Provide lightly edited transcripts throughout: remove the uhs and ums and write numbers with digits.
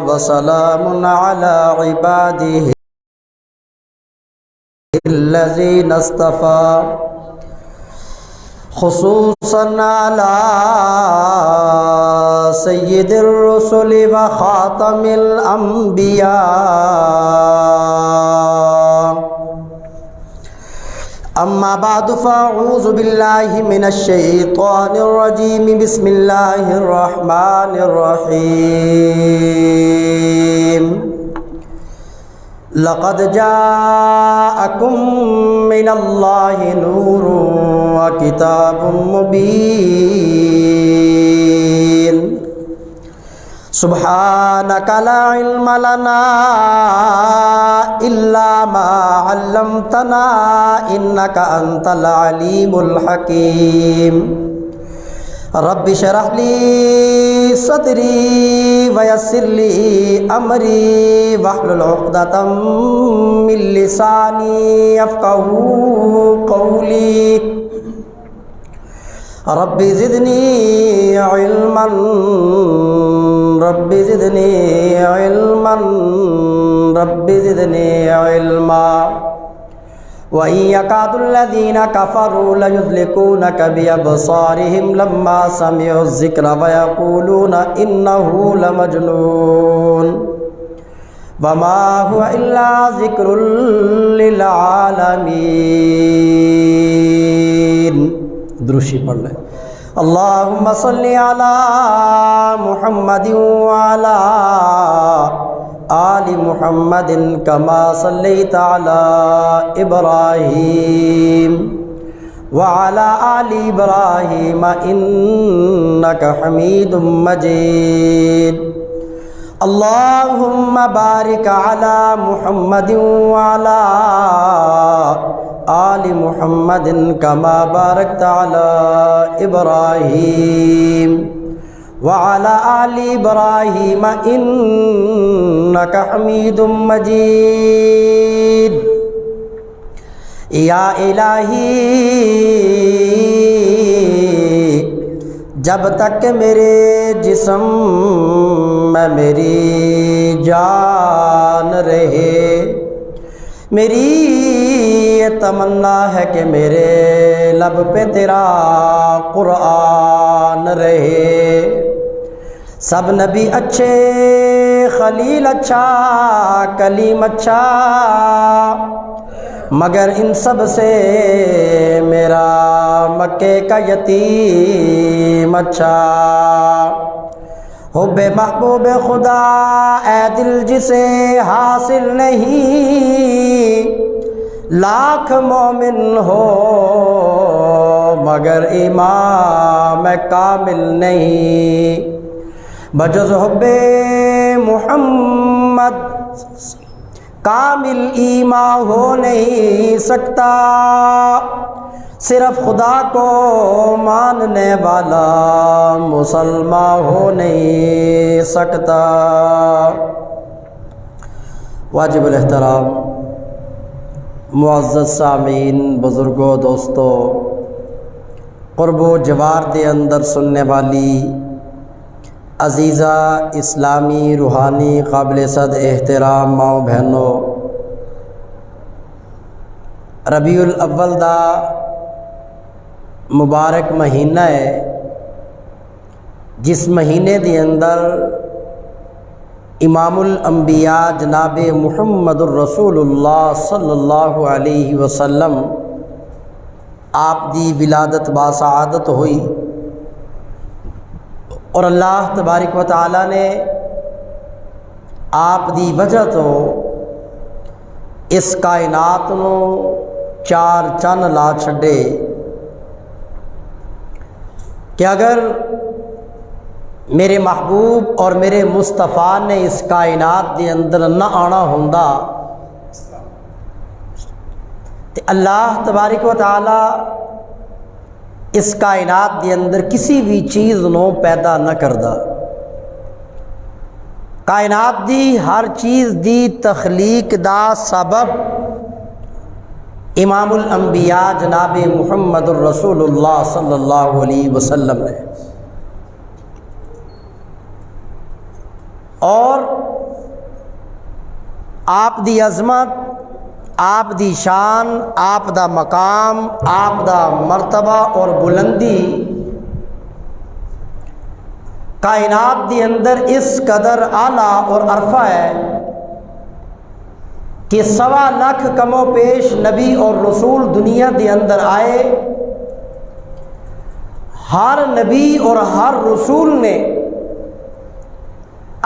وسلام على عباده الذين اصطفى خصوصا على سيد الرسل وخاتم الأنبياء. أما بعد فأعوذ بالله من الشيطان الرجيم. بسم الله الرحمن الرحيم. لقد جاءكم من الله نور وكتاب مبين. سبحانك لا علم لنا إلا ما علمتنا إنك أنت العليم الحكيم. رب اشرح لي صدري ويسر لي أمري واحلل عقدة من لساني يفقهوا قولي. رب زدني علما رب زدني علما رب زدني علما. وإن يكاد الذين كفروا ليزلقونك بأبصارهم لما سمعوا الذكر ويقولون إنه لمجنون وما هو إلا ذكر للعالمين. دروشی پڑھ لیں. اللهم صل على محمد وعلى آل محمد كما صليت على إبراهيم وعلى آل إبراهيم إنك حميد مجيد. اللهم بارك على محمد وعلى آل محمد كما باركت على إبراهيم وعلى آل إبراهيم إنك حميد مجيد. یا الہی جب تک میرے جسم میں میری جان رہے میری یہ تمنا ہے کہ میرے لب پہ تیرا قرآن رہے. سب نبی اچھے خلیل اچھا کلیم اچھا مگر ان سب سے میرا مکے کا یتیم اچھا. حب محبوب خدا اے دل جسے حاصل نہیں لاکھ مومن ہو مگر امام کامل نہیں. بجز حب محمد کامل ایمان ہو نہیں سکتا صرف خدا کو ماننے والا مسلمان ہو نہیں سکتا. واجب الاحترام معزز سامعین بزرگوں دوستوں قرب و جوار دے اندر سننے والی عزیزہ اسلامی روحانی قابل صد احترام ماؤں بہنوں، ربیع الاول دا مبارک مہینہ ہے جس مہینے دے اندر امام الانبیاء جناب محمد الرسول اللہ صلی اللہ علیہ وسلم آپ دی ولادت باسعادت ہوئی اور اللہ تبارک و تعالی نے آپ دی وجہ تو اس کائنات نو چار چن لا چھڈے کہ اگر میرے محبوب اور میرے مصطفیٰ نے اس کائنات دے اندر نہ آنا ہوندا تو اللہ تبارک و تعالی اس کائنات دے اندر کسی بھی چیز نو پیدا نہ کردا. کائنات دی ہر چیز دی تخلیق دا سبب امام الانبیاء جناب محمد الرسول اللہ صلی اللہ علیہ وسلم نے. اور آپ دی عظمت، آپ دی شان، آپ دا مقام، آپ دا مرتبہ اور بلندی کائنات دی اندر اس قدر اعلیٰ اور عرفہ ہے کہ 1.25 لاکھ کم و پیش نبی اور رسول دنیا دے اندر آئے. ہر نبی اور ہر رسول نے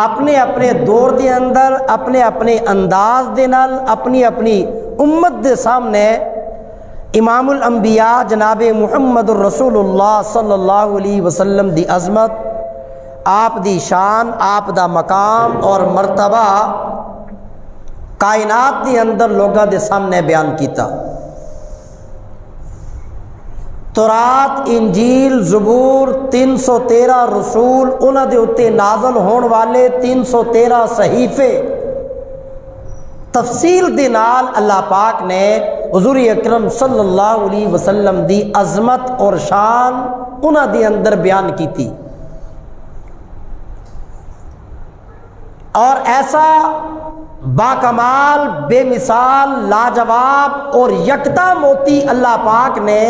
اپنے اپنے دور دے اندر اپنے اپنے انداز دے نال اپنی اپنی امت دے سامنے امام الانبیاء جناب محمد الرسول اللہ صلی اللہ علیہ وسلم دی عظمت، آپ دی شان، آپ دا مقام اور مرتبہ کائنات دے اندر لوگاں دے سامنے بیان کیتا. تورات، انجیل، زبور، 313 رسول، انہاں دے اتے نازل ہون والے 313 صحیفے، تفصیل دے نال اللہ پاک نے حضور اکرم صلی اللہ علیہ وسلم دی عظمت اور شان انہاں دے اندر بیان کیتی. اور ایسا باکمال، بے مثال، لاجواب اور یکتا موتی اللہ پاک نے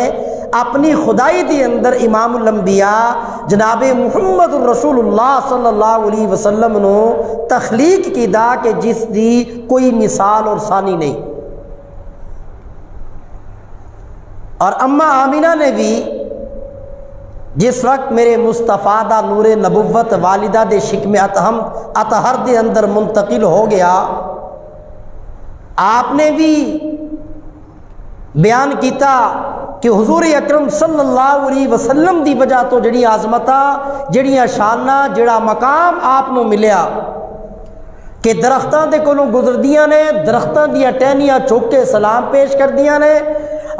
اپنی خدائی دی اندر امام الانبیاء جناب محمد الرسول اللہ صلی اللہ علیہ وسلم نو تخلیق کی دا کہ جس دی کوئی مثال اور ثانی نہیں. اور اماں آمینہ نے بھی جس وقت میرے مصطفیٰ دا نور نبوت والدہ دے شکم اطہر دے اندر منتقل ہو گیا، آپ نے بھی بیان کیتا کہ حضور اکرم صلی اللہ علیہ وسلم دی وجہ تو جڑی عظمتہ، جڑیاں شانہ، جڑا مقام آپ نو ملیا کہ درختاں دے کولوں گزردیاں نے، درختاں دیاں ٹہنیاں چوک کے سلام پیش کر دیاں نے،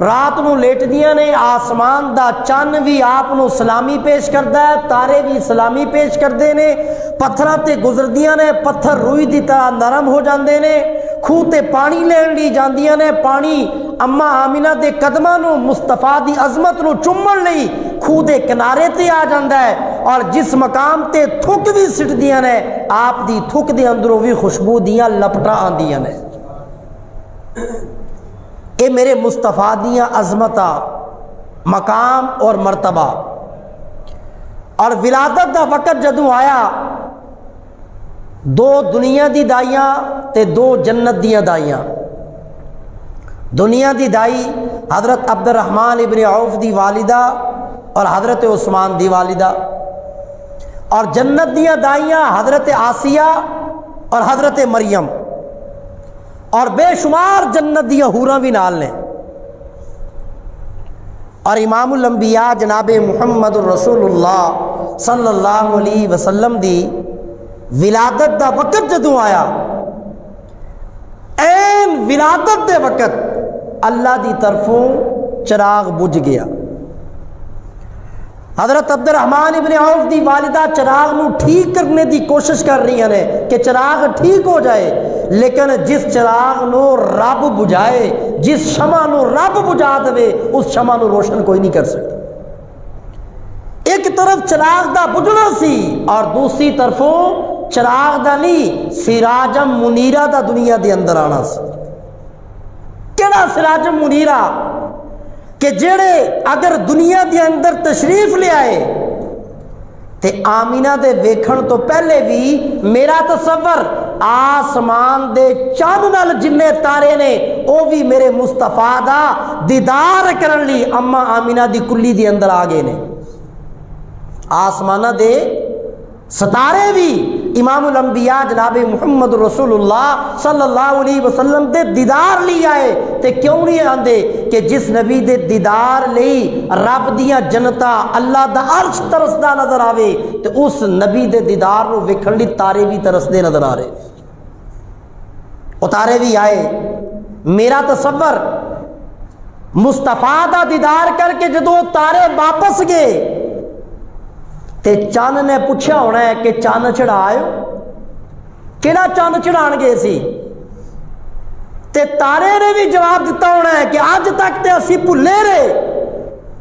رات نو لیٹ دیاں نے، آسمان دا چن بھی آپ نو سلامی پیش کردا ہے، تارے بھی سلامی پیش کردے نے، پتھراں تے گزردیاں نے، پتھر روئی دی طرح نرم ہو جاندے نے، خوہ تے پانی لین لی جاندیاں نے، پانی اماں آمینہ دے قدماں نو مصطفیٰ دی عظمت نو چومن لئی خوہ دے کنارے تے آ جاندا ہے، اور جس مقام تے تھک بھی سٹ دیاں نے آپ دی تھک دے اندروں بھی خوشبو دیاں لپٹاں آندیاں نے. اے میرے مصطفیٰ دیاں عظمتہ، مقام اور مرتبہ. اور ولادت دا وقت جدوں آیا، 2 دنیا دی دائیاں تے 2 جنت دیاں دائیاں. دنیا دی دائی حضرت عبد الرحمن ابن عوف دی والدہ اور حضرت عثمان دی والدہ، اور جنت دیاں دائیاں حضرت آسیہ اور حضرت مریم، اور بے شمار جنت دیاں حوراں بھی نال نے. اور امام الانبیاء جناب محمد الرسول اللہ صلی اللہ علیہ وسلم دی ولادت دا وقت جدوں آیا، این ولادت دے وقت اللہ دی طرفوں چراغ بجھ گیا. حضرت عبد الرحمن ابن عوف دی والدہ چراغ نو ٹھیک کرنے دی کوشش کر رہی ہیں کہ چراغ ٹھیک ہو جائے، لیکن جس چراغ نو رب بجھائے، جس شمع نو رب بجھا دے، اس شمع نو روشن کوئی نہیں کر سکتا. ایک طرف چراغ دا بجھنا سی اور دوسری طرفوں چراغ دا نہیں، سراجم منیرہ دا دنیا دے اندر آنا سی. کیڑا سراجم منیرہ کہ جڑے اگر دنیا دے اندر تشریف لے آئے تے آمینہ دے ویکھن تو پہلے بھی میرا تصور آسمان دے چاند نال جننے تارے نے او بھی میرے مصطفیٰ دا دیدار کرن لی اماں آمینہ دی کلی دے اندر آگے نے. آسمانہ دے ستارے بھی امام الانبیاء جناب محمد رسول اللہ صلی اللہ علیہ وسلم دے دیدار لی آئے. تے کیوں نہیں آندے کہ جس نبی دے دیدار لئی رب دیاں جنتا اللہ دا عرش ترسدا نظر آوے تے اس نبی دے دیدار نو ویکھن لئی تارے بھی ترسدے نظر آ رہے. وہ تارے بھی آئے. میرا تصور مصطفیٰ دا دیدار کر کے جدوں تارے واپس گئے تے چاند نے پوچھا ہونا ہے کہ چاند چڑھائے کیڑا چاند چڑھان گئے سی، تے تارے نے بھی جواب دیتا ہونا ہے کہ آج تک تے اسی بھلے رہے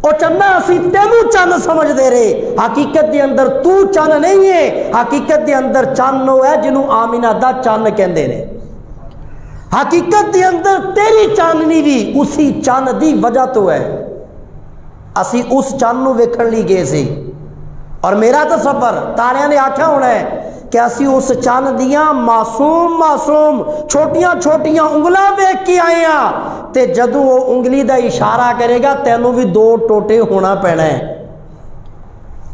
او چنا اسی تینوں چن سمجھ دے رہے، حقیقت دے اندر تو چن نہیں ہے، حقیقت دے اندر چن وہ ہے جنہوں آمینہ دا چن کہندے نے۔ حقیقت دے اندر تیری چاندنی بھی اسی چن دی وجہ تو ہے، اسی اس چن نو ویکھن لی گئے سی۔ اور میرا تصور تاریاں نے آکھیا ہونا ہے کہ اسی اس چن دیاں معصوم معصوم چھوٹیاں چھوٹیاں انگلاں ویکھ کے آئے ہاں، تے جدوں وہ انگلی دا اشارہ کرے گا تینوں بھی دو ٹوٹے ہونا پینا ہے۔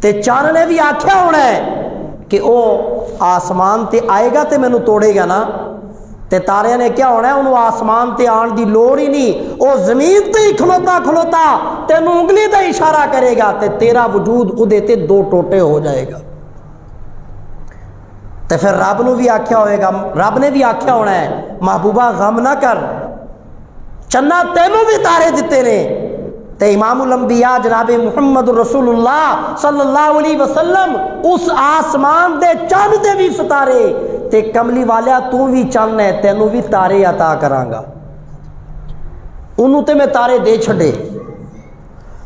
تے چن نے بھی آکھیا ہونا ہے کہ او آسمان تے آئے گا تے مینوں توڑے گا نا، تے تاریاں نے کیا ہونا ہے انہوں آسمان تے آن دی لوڑ ہی نہیں، او زمین تے ہی کھلوتا کھلوتا تینوں انگلی دا اشارہ کرے گا تے تیرا وجود ادھے تے دو ٹوٹے ہو جائے گا۔ تے پھر رب نو بھی آکھیا ہوئے گا، رب نے بھی آکھیا ہونا ہے محبوبہ غم نہ کر، چنا تینوں بھی تارے دیتے نے۔ تے امام الانبیاء جناب محمد رسول اللہ صلی اللہ علیہ وسلم اس آسمان دے چند دے بھی ستارے، تے کملی والیا تو بھی چن ہے تینوں بھی تارے عطا کرانگا۔ انہوں تے میں تارے دے چھڑے،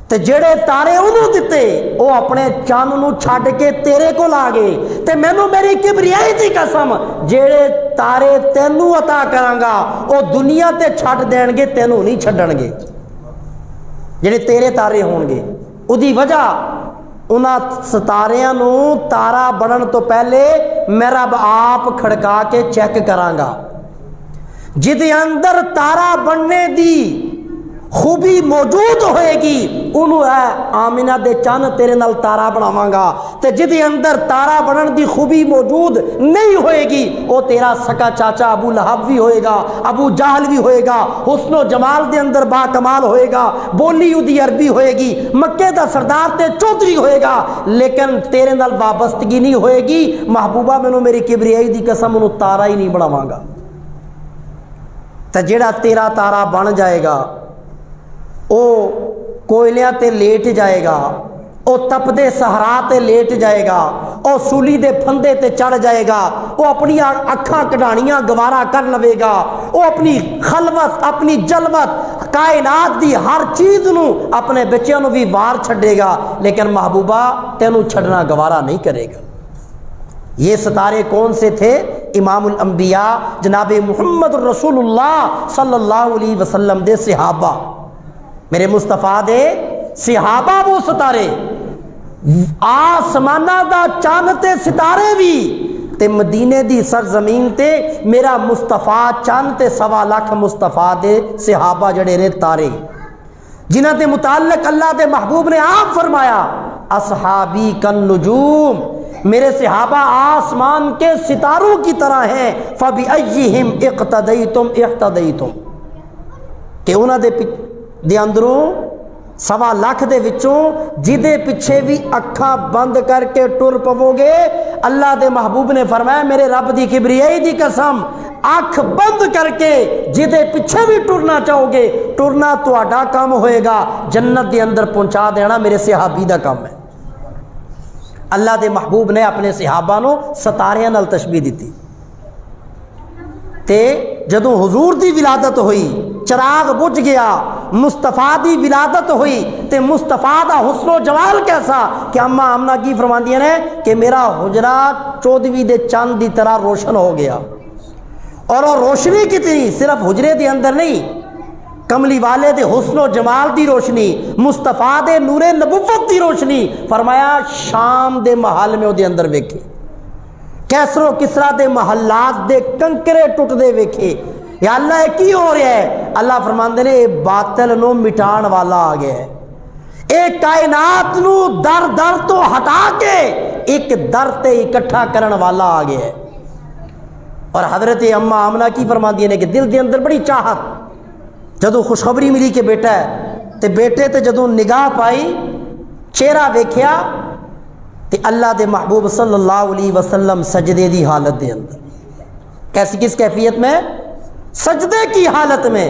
تے جڑے تارے انہوں دیتے وہ اپنے چن نو چھڈ کے تیرے کو لا گئے، تے مینوں میری کبریائی دی قسم جڑے تارے تینوں عطا کرانگا وہ دنیا تے چھڈ دین گے، تینوں نہیں چھڈن گے۔ جڑے تیرے تارے ہون گے ادھی وجہ انہاں ستاریاں نو تارا بنن تو پہلے میں رب آپ کھڑکا کے چیک کرانگا، جدے اندر تارا بننے دی خوبی موجود ہوئے گی انہوں ہے آمینہ دے چن تیرے نال تارا بناواں گا، تے جدے اندر تارا بنن دی خوبی موجود نہیں ہوئے گی وہ تیرا سکا چاچا ابو لہب بھی ہوئے گا، ابو جہل بھی ہوئے گا، حسن و جمال دے اندر با کمال ہوئے گا، بولی ادھی عربی ہوئے گی، مکے دا سردار تے چودھری ہوئے گا، لیکن تیرے نال وابستگی نہیں ہوئے گی۔ محبوبہ مینوں میری کبریائی دی قسم انہوں تارا ہی نہیں بناواں گا۔ تے جڑا تیرا تارا بن جائے گا او کوئلیاں تے لیٹ جائے گا، او تپدے صحرا تے لیٹ جائے گا، او سولی دے پھندے تے چڑھ جائے گا، او اپنی اکھاں کڈھانیاں گوارا کر لوے گا، او اپنی خلوت اپنی جلوت کائنات دی ہر چیز نو اپنے بچیاں نو بھی وار چھڑے گا، لیکن محبوبہ تینوں چھڑنا گوارا نہیں کرے گا۔ یہ ستارے کون سے تھے؟ امام الانبیاء جناب محمد رسول اللہ صلی اللہ علیہ وسلم دے صحابہ، میرے مصطفیٰ دے صحابہ وہ ستارے، آسمانہ دا چاند تے ستارے بھی، تے مدینے دی سرزمین تے میرا مصطفیٰ چاند تے 1.25 لاکھ مصطفیٰ دے صحابہ جڑے رے تارے، جنہاں دے متعلق اللہ دے محبوب نے آپ فرمایا اصحابی کن نجوم، میرے صحابہ آسمان کے ستاروں کی طرح ہیں، فَبِأَيِّهِمْ اِقْتَدَيْتُمْ اِحْتَدَيْتُمْ، کہ انہاں دے اندروں 1.25 لاکھ دے وچوں جدے پیچھے بھی اکھاں بند کر کے ٹر پو گے، اللہ دے محبوب نے فرمایا میرے رب دی کبریائی دی قسم اکھ بند کر کے جدے پیچھے بھی ٹرنا چاہو گے، ٹرنا تہاڈا کام ہوئے گا، جنت دے اندر پہنچا دینا میرے صحابی دا کام ہے۔ اللہ دے محبوب نے اپنے صحابہ نو ستاریاں نال تشبیہ دیتی، تے جدوں حضور دی ولادت ہوئی چراغ بجھ گیا، مصطفیٰ دی ولادت ہوئی تے مصطفیٰ دا حسن و جمال کیسا کہ اماں آمنہ کی فرماندیاں نے کہ میرا حجرہ 14ویں دے چاند دی طرح روشن ہو گیا، اور وہ روشنی کتنی صرف حجرے دے اندر نہیں، کملی والے دے حسن و جمال دی روشنی، مصطفیٰ دے نور نبوت دی روشنی، فرمایا شام دے محل میں وہ دے اندر ویکھے، کیسر و کسرا دے محلات دے کنکرے ٹوٹ دے ویکھے، یا اللہ یہ کی ہو رہا ہے؟ اللہ فرماندے نے اے باطل نو مٹان والا آ گیا ہے، ایک کائنات نو در در تو ہٹا کے ایک در تے اکٹھا کرن والا آ گیا ہے۔ اور حضرت اماں آمنہ کی فرماندی نے کہ دل دے اندر بڑی چاہت، جدو خوشخبری ملی کہ بیٹا ہے تے بیٹے تے جدو نگاہ پائی چہرہ ویکھیا تے اللہ دے محبوب صلی اللہ علیہ وسلم سجدے دی حالت دے اندر، کیسی کس کیفیت میں؟ سجدے کی حالت میں،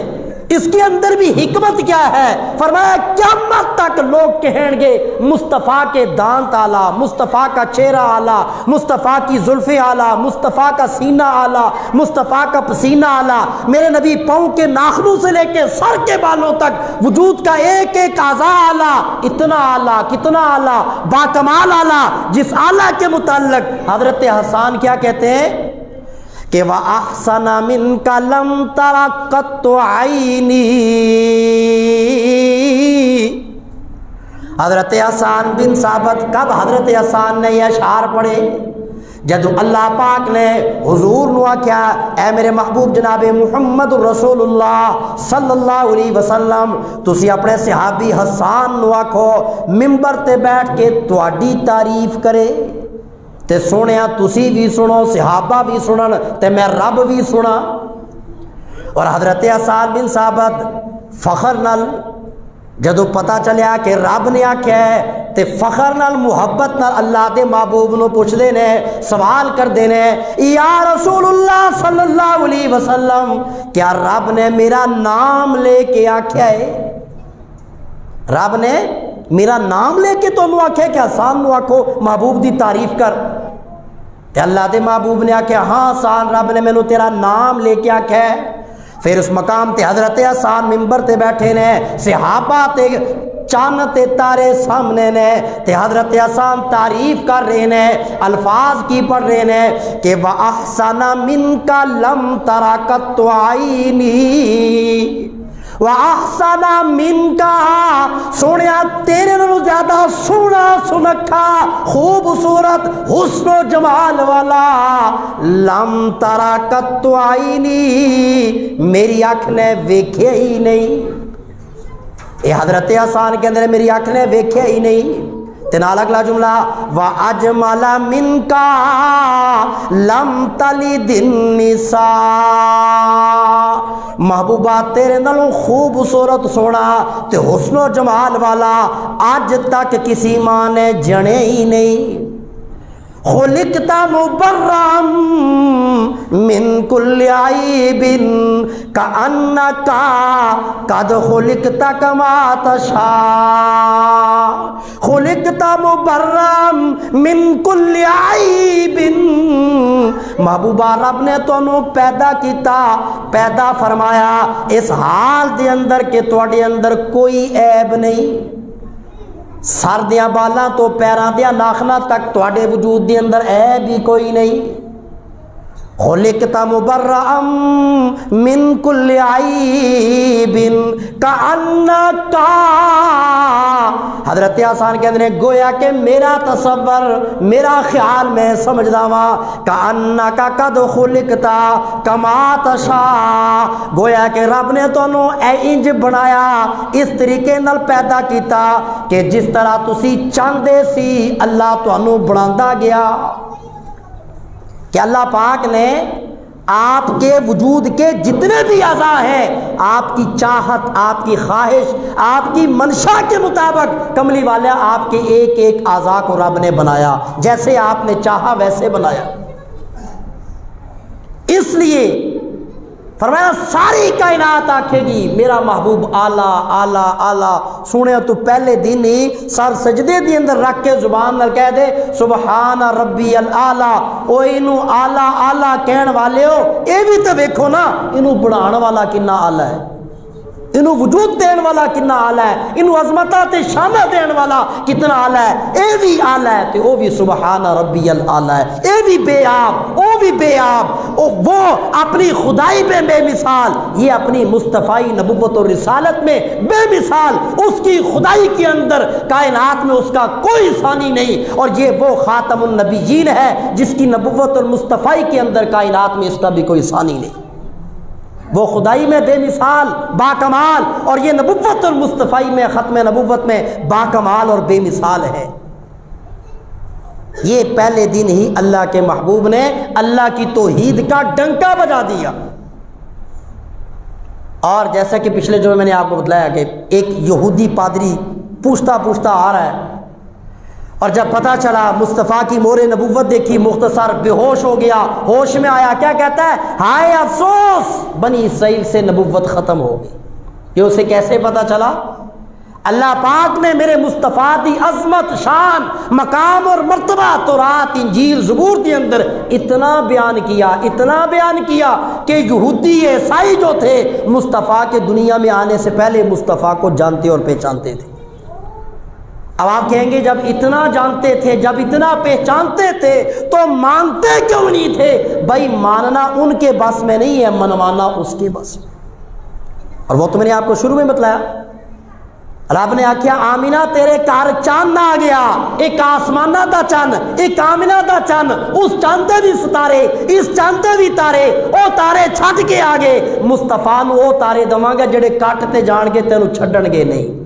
اس کے اندر بھی حکمت کیا ہے؟ فرمایا قیامت تک لوگ کہیں گے مصطفیٰ کے دانت اعلیٰ، مصطفیٰ کا چہرہ اعلیٰ، مصطفیٰ کی زلفیں اعلیٰ، مصطفیٰ کا سینہ اعلیٰ، مصطفیٰ کا پسینہ اعلیٰ، میرے نبی پاؤں کے ناخنوں سے لے کے سر کے بالوں تک وجود کا ایک ایک اعضاء اعلیٰ، اتنا اعلیٰ، کتنا اعلیٰ، باکمال اعلیٰ، جس اعلیٰ کے متعلق حضرت حسان کیا کہتے ہیں کہ وَأَحْسَنَ مِنْكَ لَمْ تَرَ قَطُّ عَيْنِي۔ حضرت حسان بن ثابت کب حضرت حسان نے یہ اشعار پڑھے؟ جدو اللہ پاک نے حضور نو آکھیا اے میرے محبوب جناب محمد رسول اللہ صلی اللہ علیہ وسلم تسی اپنے صحابی حسان نو آکھو ممبر تے بیٹھ کے تواڈی تعریف کرے تے سونیا تسی بھی سنو، صحابہ بھی سنن تے میں رب بھی سنا۔ اور حضرت حسان بن ثابت فخر نال جدو پتہ چلیا کہ رب نے آکھیا ہے تے فخر نال محبت نال اللہ دے محبوب نو پوچھ دے نے، سوال کر دے نے یا رسول اللہ صلی اللہ علیہ وسلم کیا رب نے میرا نام لے کے آکھیا ہے؟ رب نے میرا نام لے کے تو آکھے کہ حسان نو آکھو محبوب دی تعریف کر؟ تے اللہ دے محبوب نے آکھیا ہاں حسان رب نے مینوں تیرا نام لے کے آکھیا ہے۔ پھر اس مقام تے حضرت حسان ممبر تے بیٹھے نے، صحابہ تے چاند تے تارے سامنے نے، تے حضرت حسان تعریف کر رہے نے، الفاظ کی پڑھ رہے نے کہ وَأَحْسَنَ مِنْكَ لَمْ تَرَ قَطُّ عَيْنِي وَأَحْسَنَ مِنْكَ سونیا تیرے نالوں زیادہ سونا سنکھا خوبصورت حسن و جمال والا لم ترا قط عینی میری آنکھ نے ویکھیا ہی نہیں۔ اے حضرت حسان کے اندر میری آنکھ نے ویکھیا ہی نہیں۔ تنال اگلا جملہ وَأَجْمَلَ مِنْكَ لَمْ تَلِدِ النِّسَاء محبوبہ تیرے نالوں خوبصورت سونا تے حسن و جمال والا آج تک کسی ماں نے جنے ہی نہیں۔ خلقت مبرأ من کل عیب کأنک قد خلقت کما تشاء۔ خلقت مبرأ من کل عیب محبوبہ رب نے تانوں پیدا کیتا، پیدا فرمایا اس حال دے اندر کہ تواڈے اندر کوئی عیب نہیں، سر دیاں بالاں تو پیراں دیاں ناخناں تک تواڈے وجود دے اندر عیب ہی کوئی نہیں۔ خلقت مبرأ من کل عیب کأنک حضرت حسان کے اندر گویا کہ میرا تصور میرا خیال میں سمجھدا وا کأنک قد خلقت کما تشاء گویا کہ رب نے تانوں اے انج بنایا اس طریقے نال پیدا کیتا کہ جس طرح تسی چاہندے سی اللہ تانوں بناتا گیا۔ کہ اللہ پاک نے آپ کے وجود کے جتنے بھی اعضاء ہیں آپ کی چاہت، آپ کی خواہش، آپ کی منشا کے مطابق کملی والے آپ کے ایک ایک اعضاء کو رب نے بنایا، جیسے آپ نے چاہا ویسے بنایا۔ اس لیے فرمایا ساری کائنات آکھے گی میرا محبوب آلہ آلہ آلہ سونے تو پہلے دن ہی سر سجدے دی اندر رکھ کے زبان نال کہہ دے سبحان ربی العالی۔ او اینو آلہ آلہ کہن والے ہو اے بھی تو ویکھو نا اینو بڑھان والا کنا آلہ ہے، اینو وجود دین والا کنا آلہ ہے، اینو عظمتہ تے شانہ دین والا کتنا آلہ ہے، اے بھی آلہ ہے تے او بھی سبحان ربی العالی ہے، اے بھی بے آب او بھی بے آب، وہ اپنی خدائی میں بے مثال، یہ اپنی مصطفی نبوت اور رسالت میں بے مثال، اس کی خدائی کے اندر کائنات میں اس کا کوئی ثانی نہیں، اور یہ وہ خاتم النبیین ہے جس کی نبوت اور مصطفی کے اندر کائنات میں اس کا بھی کوئی ثانی نہیں۔ وہ خدائی میں بے مثال باکمال، اور یہ نبوت اور مصطفی میں ختم نبوت میں باکمال اور بے مثال ہے۔ یہ پہلے دن ہی اللہ کے محبوب نے اللہ کی توحید کا ڈنکا بجا دیا۔ اور جیسا کہ پچھلے جو میں نے آپ کو بتلایا کہ ایک یہودی پادری پوچھتا پوچھتا آ رہا ہے، اور جب پتہ چلا مصطفیٰ کی مہر نبوت دیکھی مختصر بے ہوش ہو گیا، ہوش میں آیا کیا کہتا ہے ہائے افسوس بنی اسرائیل سے نبوت ختم ہو گئی۔ یہ اسے کیسے پتہ چلا؟ اللہ پاک نے میرے مصطفیٰ دی عظمت، شان، مقام اور مرتبہ تورات، انجیل، زبور کے اندر اتنا بیان کیا کہ یہودی عیسائی جو تھے مصطفیٰ کے دنیا میں آنے سے پہلے مصطفیٰ کو جانتے اور پہچانتے تھے۔ اب آپ کہیں گے جب اتنا جانتے تھے، جب اتنا پہچانتے تھے تو مانتے کیوں نہیں تھے؟ بھائی ماننا ان کے بس میں نہیں ہے، منوانا اس کے بس میں۔ اور وہ تو میں نے آپ کو شروع میں بتلایا، رب نے آکھیا آمینہ تیرے گھر چاند آ گیا، ایک آسمانہ دا چاند، ایک آمینہ دا چاند، اس چاندے دی ستارے، اس چاندے دی تارے، او تارے چھٹ کے آگے مصطفیٰ نو او تارے دواں گا جڑے کٹتے جان گے تینوں چھڈن گے نہیں۔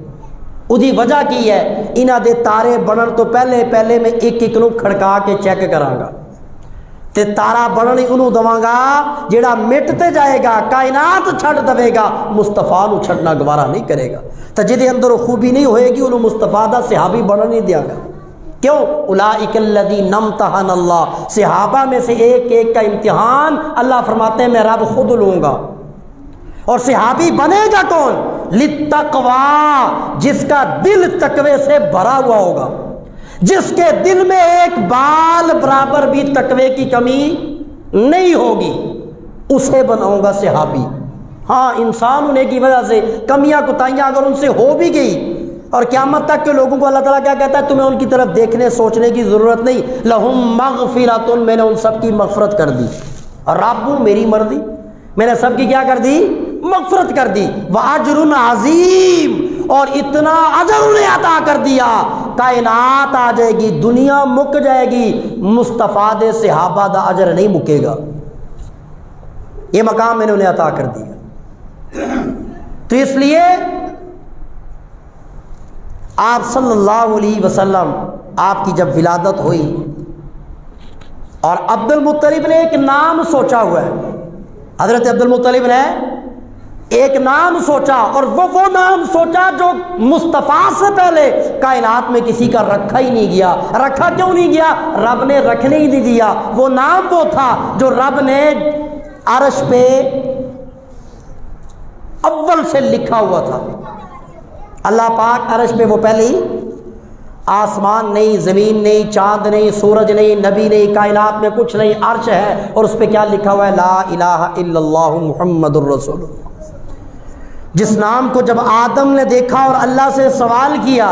اودی وجہ کی ہے؟ انہاں دے تارے بنن تو پہلے میں ایک ایک نو کھڑکا کے چیک کراں گا، تے تارا بننی انہوں دواں گا جڑا مٹتے جائے گا، کائنات چھڑ دے گا، مصطفیٰ نو چھڑنا گوارا نہیں کرے گا۔ تو جدے اندر خوبی نہیں ہوئے گی انہوں مصطفیٰ دا صحابی بنا نہیں دیا گا۔ کیوں؟ اولئک الذین امتحن اللہ، صحابہ میں سے ایک ایک کا امتحان اللہ فرماتے ہیں میں رب خود لوں گا۔ اور صحابی بنے گا کون؟ للتقوی، جس کا دل تقوی سے بھرا ہوا ہوگا، جس کے دل میں ایک بال برابر بھی تقوی کی کمی نہیں ہوگی، اسے بناؤں گا صحابی۔ ہاں انسان ہونے کی وجہ سے کمیاں کوتاہیاں اگر ان سے ہو بھی گئی، اور قیامت تک کے لوگوں کو اللہ تعالیٰ کیا کہتا ہے؟ تمہیں ان کی طرف دیکھنے سوچنے کی ضرورت نہیں، لہم مغفرۃ، میں نے ان سب کی مغفرت کر دی، اور رب میری مرضی، میں نے سب کی کیا کر دی؟ مغفرت کر دی۔ وَأَجْرٌ عَظِيمٌ، اور اتنا اجر انہیں عطا کر دیا، کائنات آ جائے گی، دنیا مک جائے گی، مصطفیٰ دے صحابہ دا اجر نہیں مکے گا۔ یہ مقام میں نے انہیں عطا کر دیا۔ تو اس لیے آپ صلی اللہ علیہ وسلم، آپ کی جب ولادت ہوئی اور عبد المطلب نے ایک نام سوچا ہوا ہے، حضرت عبد المطلب نے ایک نام سوچا، اور وہ نام سوچا جو مصطفیٰ سے پہلے کائنات میں کسی کا رکھا ہی نہیں گیا۔ رکھا کیوں نہیں گیا؟ رب نے رکھنے ہی نہیں دیا۔ وہ نام وہ تھا جو رب نے عرش پہ اول سے لکھا ہوا تھا۔ اللہ پاک عرش پہ وہ پہلے ہی، آسمان نہیں، زمین نہیں، چاند نہیں، سورج نہیں، نبی نہیں، کائنات میں کچھ نہیں، عرش ہے، اور اس پہ کیا لکھا ہوا ہے؟ لا الہ الا اللہ محمد الرسول اللہ۔ جس نام کو جب آدم نے دیکھا اور اللہ سے سوال کیا،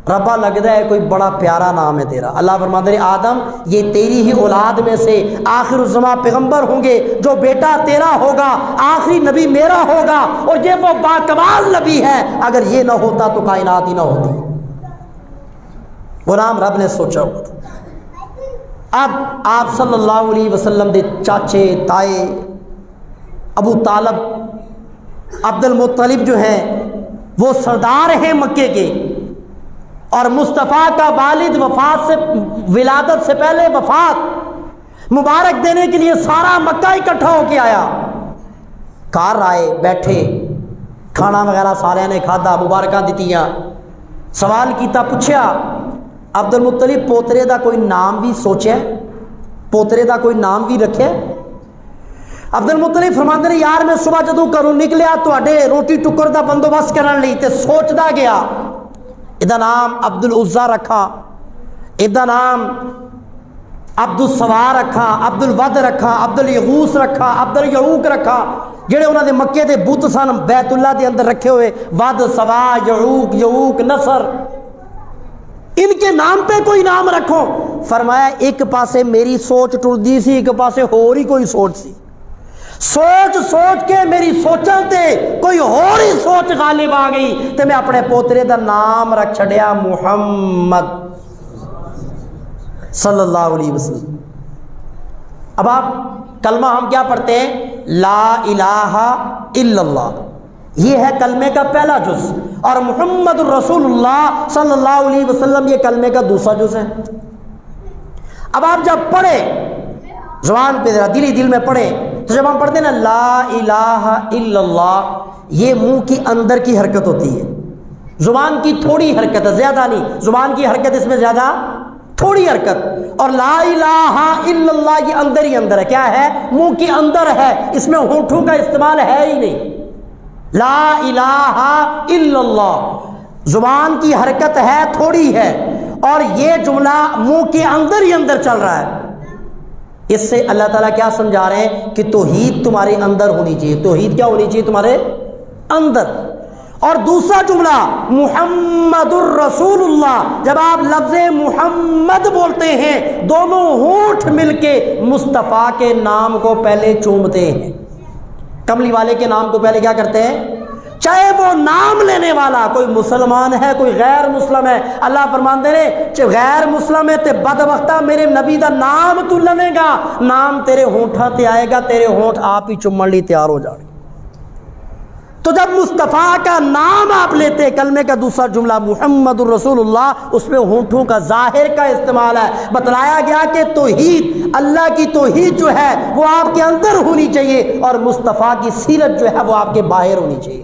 ربا لگتا ہے کوئی بڑا پیارا نام ہے تیرا، اللہ فرماتے ہیں آدم یہ تیری ہی اولاد میں سے آخر الزمان پیغمبر ہوں گے، جو بیٹا تیرا ہوگا آخری نبی میرا ہوگا، اور یہ وہ باکمال نبی ہے، اگر یہ نہ ہوتا تو کائنات ہی نہ ہوتی۔ وہ نام رب نے سوچا ہوا تھا۔ اب آپ صلی اللہ علیہ وسلم دے چاچے تائے ابو طالب عبد المطلب جو ہیں وہ سردار ہیں مکے کے، اور مصطفیٰ کا والد وفات سے، ولادت سے پہلے وفات مبارک دینے کے لیے سارا مکہ اکٹھا ہو کے آیا۔ کار آئے، بیٹھے، کھانا وغیرہ سارے نے کھادا، مبارکاں دتیاں، سوال کیتا، پوچھا عبد المطلب پوترے دا کوئی نام بھی سوچے، پوترے دا کوئی نام بھی رکھے؟ عبد المطلب فرماتے ہیں یار میں صبح جدوں کروں نکلیا تواڈے روٹی ٹکر دا بندوبست کرن لئی تے سوچدا گیا، ادا نام عبد العزا رکھا، ادا نام عبد السوار رکھا، عبد الود رکھا، عبد الیغوث رکھا، عبد الیعوق رکھا، جڑے انہاں دے مکے دے بت سن بیت اللہ دے اندر رکھے ہوئے، ود، سوا، یعوق، یعوق، نصر، ان کے نام پہ کوئی نام رکھو۔ فرمایا ایک پاسے میری سوچ ٹردی سی، ایک پاسے ہور ہی کوئی سوچ سی، سوچ سوچ کے میری سوچاں تے کوئی اور ہی سوچ غالب آ گئی تے میں اپنے پوترے دا نام رکھ چھڑیا محمد صلی اللہ علیہ وسلم۔ اب آپ کلمہ ہم کیا پڑھتے ہیں؟ لا الہ الا اللہ، یہ ہے کلمے کا پہلا جز، اور محمد الرسول اللہ صلی اللہ علیہ وسلم یہ کلمے کا دوسرا جز ہے۔ اب آپ جب پڑھے زبان پہ ذرا دلی دل میں پڑھے، تو جب ہم پڑھتے ہیں نا لا الہ الا اللہ، یہ منہ کی اندر کی حرکت ہوتی ہے، زبان کی تھوڑی حرکت ہے، زیادہ نہیں، زبان کی حرکت اس میں زیادہ، تھوڑی حرکت، اور لا الہ الا اللہ یہ اندر ہی اندر ہے، کیا ہے؟ منہ کی اندر ہے، اس میں ہونٹوں کا استعمال ہے ہی نہیں۔ لا الہ الا اللہ، زبان کی حرکت ہے تھوڑی ہے، اور یہ جملہ منہ کے اندر ہی اندر چل رہا ہے۔ اس سے اللہ تعالیٰ کیا سمجھا رہے ہیں کہ توحید تمہارے اندر ہونی چاہیے۔ توحید کیا ہونی چاہیے؟ تمہارے اندر۔ اور دوسرا جملہ محمد الرسول اللہ، جب آپ لفظ محمد بولتے ہیں دونوں ہونٹ مل کے مصطفیٰ کے نام کو پہلے چومتے ہیں، کملی والے کے نام کو پہلے کیا کرتے ہیں؟ چاہے وہ نام لینے والا کوئی مسلمان ہے کوئی غیر مسلم ہے، اللہ فرماندے نے چاہے غیر مسلم ہے تے بدبختہ میرے نبی دا نام تو لنے گا، نام تیرے ہونٹاں تے آئے گا، تیرے ہونٹ آپ ہی چومن لی تیار ہو جانے۔ تو جب مصطفیٰ کا نام آپ لیتے، کلمے کا دوسرا جملہ محمد الرسول اللہ، اس میں ہونٹوں کا ظاہر کا استعمال ہے۔ بتلایا گیا کہ توحید، اللہ کی توحید جو ہے وہ آپ کے اندر ہونی چاہیے، اور مصطفیٰ کی سیرت جو ہے وہ آپ کے باہر ہونی چاہیے۔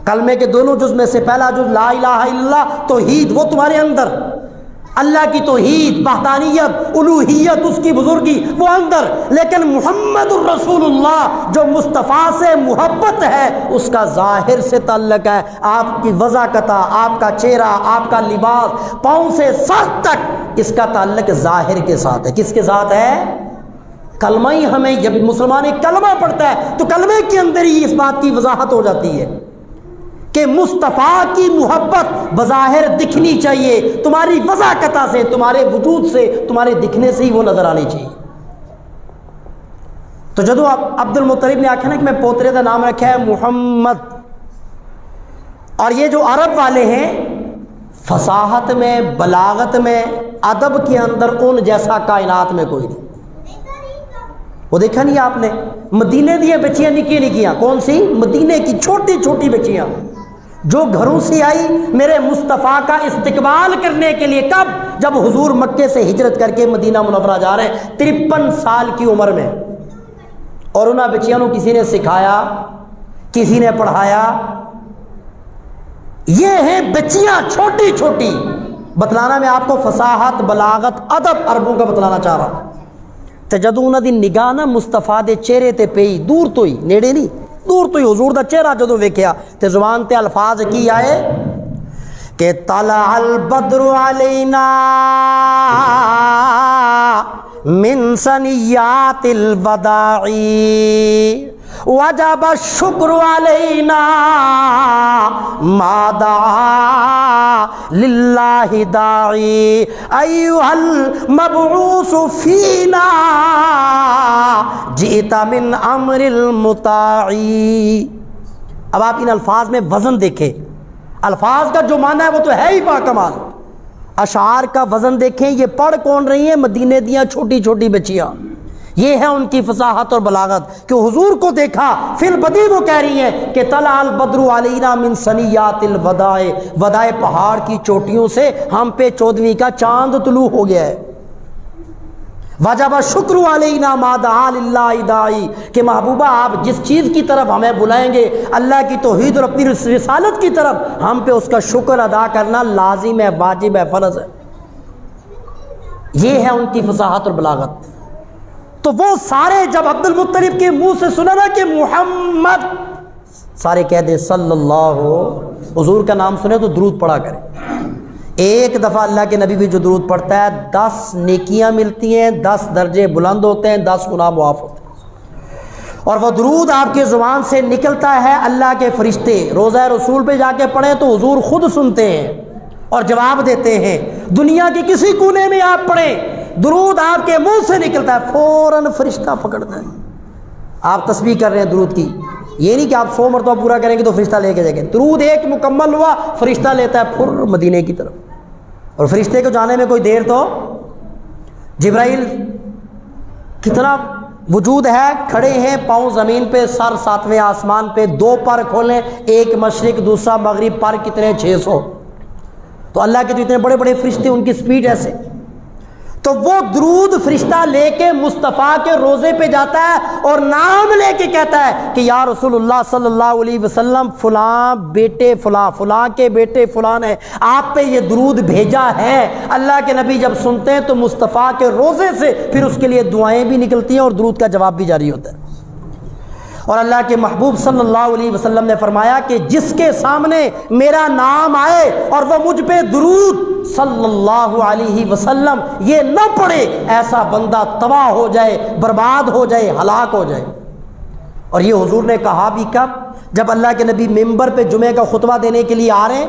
کلمے کے دونوں جز میں سے پہلا جز لا الہ الا اللہ، توحید، وہ تمہارے اندر، اللہ کی توحید، وحدانیت، الوہیت، اس کی بزرگی وہ اندر، لیکن محمد الرسول اللہ جو مصطفیٰ سے محبت ہے اس کا ظاہر سے تعلق ہے۔ آپ کی وضاقتہ، آپ کا چہرہ، آپ کا لباس، پاؤں سے سر تک، اس کا تعلق ظاہر کے ساتھ ہے۔ کس کے ساتھ ہے؟ کلمہ ہی ہمیں، جب مسلمان ایک کلمہ پڑھتا ہے تو کلمے کے اندر ہی اس بات کی وضاحت ہو جاتی ہے کہ مصطفیٰ کی محبت بظاہر دکھنی چاہیے، تمہاری وضاقتہ سے، تمہارے وجود سے، تمہارے دکھنے سے ہی وہ نظر آنی چاہیے۔ تو جدو عبد المطلب نے آکھا نا کہ میں پوترے کا نام رکھا ہے محمد، اور یہ جو عرب والے ہیں فصاحت میں، بلاغت میں، ادب کے اندر ان جیسا کائنات میں کوئی نہیں۔ وہ دیکھا نہیں آپ نے مدینے دیا بچیاں نکی نکیاں، کون سی؟ مدینے کی چھوٹی چھوٹی بچیاں جو گھروں سے آئی میرے مصطفیٰ کا استقبال کرنے کے لیے۔ کب؟ جب حضور مکے سے ہجرت کر کے مدینہ منورہ جا رہے ہیں 53 سال کی عمر میں، اور انہاں بچیاں کو کسی نے سکھایا، کسی نے پڑھایا۔ یہ ہیں بچیاں چھوٹی چھوٹی۔ بتلانا میں آپ کو فصاحت، بلاغت، ادب عربوں کا بتلانا چاہ رہا ہوں۔ تے جدوں انہاں دی نگاہ نا مصطفیٰ دے چہرے تے پئی، دور تو ہی، نیڑے نہیں، دور تو ہی حضور دا چہرہ جدوں ویکھیا تے زبان تے الفاظ کی آئے کہ طلع البدر علینا من ثنیات الوداع وجب الشکر علینا ما دعا للہ داعی ایہا المبعوث فینا جئت من امر المطاعی۔ اب آپ ان الفاظ میں وزن دیکھیں، الفاظ کا جو معنی ہے وہ تو ہے ہی باکمال، اشعار کا وزن دیکھیں۔ یہ پڑھ کون رہی ہیں؟ مدینے دیاں چھوٹی چھوٹی بچیاں۔ یہ ہے ان کی فصاحت اور بلاغت کہ حضور کو دیکھا، فی البدی وہ کہہ رہی ہیں کہ طلع البدر علینا من ثنیات الوداع، وداع پہاڑ کی چوٹیوں سے ہم پہ 14ویں کا چاند طلوع ہو گیا ہے۔ وجب شکر علینا ما دعا للہ داعی، کہ محبوبہ آپ جس چیز کی طرف ہمیں بلائیں گے، اللہ کی توحید اور اپنی رسالت کی طرف، ہم پہ اس کا شکر ادا کرنا لازم ہے، واجب ہے، فرض ہے۔ یہ ہے ان کی فصاحت اور بلاغت۔ تو وہ سارے جب عبد المطلب کے منہ سے سنا نا کہ محمد، سارے کہہ دیں صلی اللہ، حضور کا نام سنے تو درود پڑھا کریں۔ ایک دفعہ اللہ کے نبی بھی جو درود پڑھتا ہے 10 نیکیاں ملتی ہیں، 10 درجے بلند ہوتے ہیں، 10 گناہ معاف ہوتے ہیں۔ اور وہ درود آپ کے زبان سے نکلتا ہے، اللہ کے فرشتے روضہ رسول پہ جا کے پڑھیں تو حضور خود سنتے ہیں اور جواب دیتے ہیں۔ دنیا کے کسی کونے میں آپ پڑھیں، درود آپ کے منہ سے نکلتا ہے، فوراً فرشتہ پکڑتا ہے۔ آپ تسبیح کر رہے ہیں درود کی، یہ نہیں کہ آپ 100 مرتبہ پورا کریں گے تو فرشتہ لے کے جائیں گے، درود ایک مکمل ہوا، فرشتہ لیتا ہے پھر مدینے کی طرف، اور فرشتے کو جانے میں کوئی دیر تو، جبرائیل کتنا وجود ہے، کھڑے ہیں پاؤں زمین پہ، سر 7ویں آسمان پہ، 2 پر کھولیں، ایک مشرق دوسرا مغرب، پر کتنے 600۔ تو اللہ کے جو اتنے بڑے بڑے فرشتے، ان کی سپیڈ ایسے، تو وہ درود فرشتہ لے کے مصطفیٰ کے روزے پہ جاتا ہے اور نام لے کے کہتا ہے کہ یا رسول اللہ صلی اللہ علیہ وسلم، فلاں بیٹے فلاں، فلاں کے بیٹے فلاں ہے، آپ پہ یہ درود بھیجا ہے۔ اللہ کے نبی جب سنتے ہیں تو مصطفیٰ کے روزے سے پھر اس کے لیے دعائیں بھی نکلتی ہیں اور درود کا جواب بھی جاری ہوتا ہے۔ اور اللہ کے محبوب صلی اللہ علیہ وسلم نے فرمایا کہ جس کے سامنے میرا نام آئے اور وہ مجھ پہ درود صلی اللہ علیہ وسلم یہ نہ پڑھے، ایسا بندہ تباہ ہو جائے، برباد ہو جائے، ہلاک ہو جائے۔ اور یہ حضور نے کہا بھی کب؟ جب اللہ کے نبی ممبر پہ جمعے کا خطبہ دینے کے لیے آ رہے ہیں،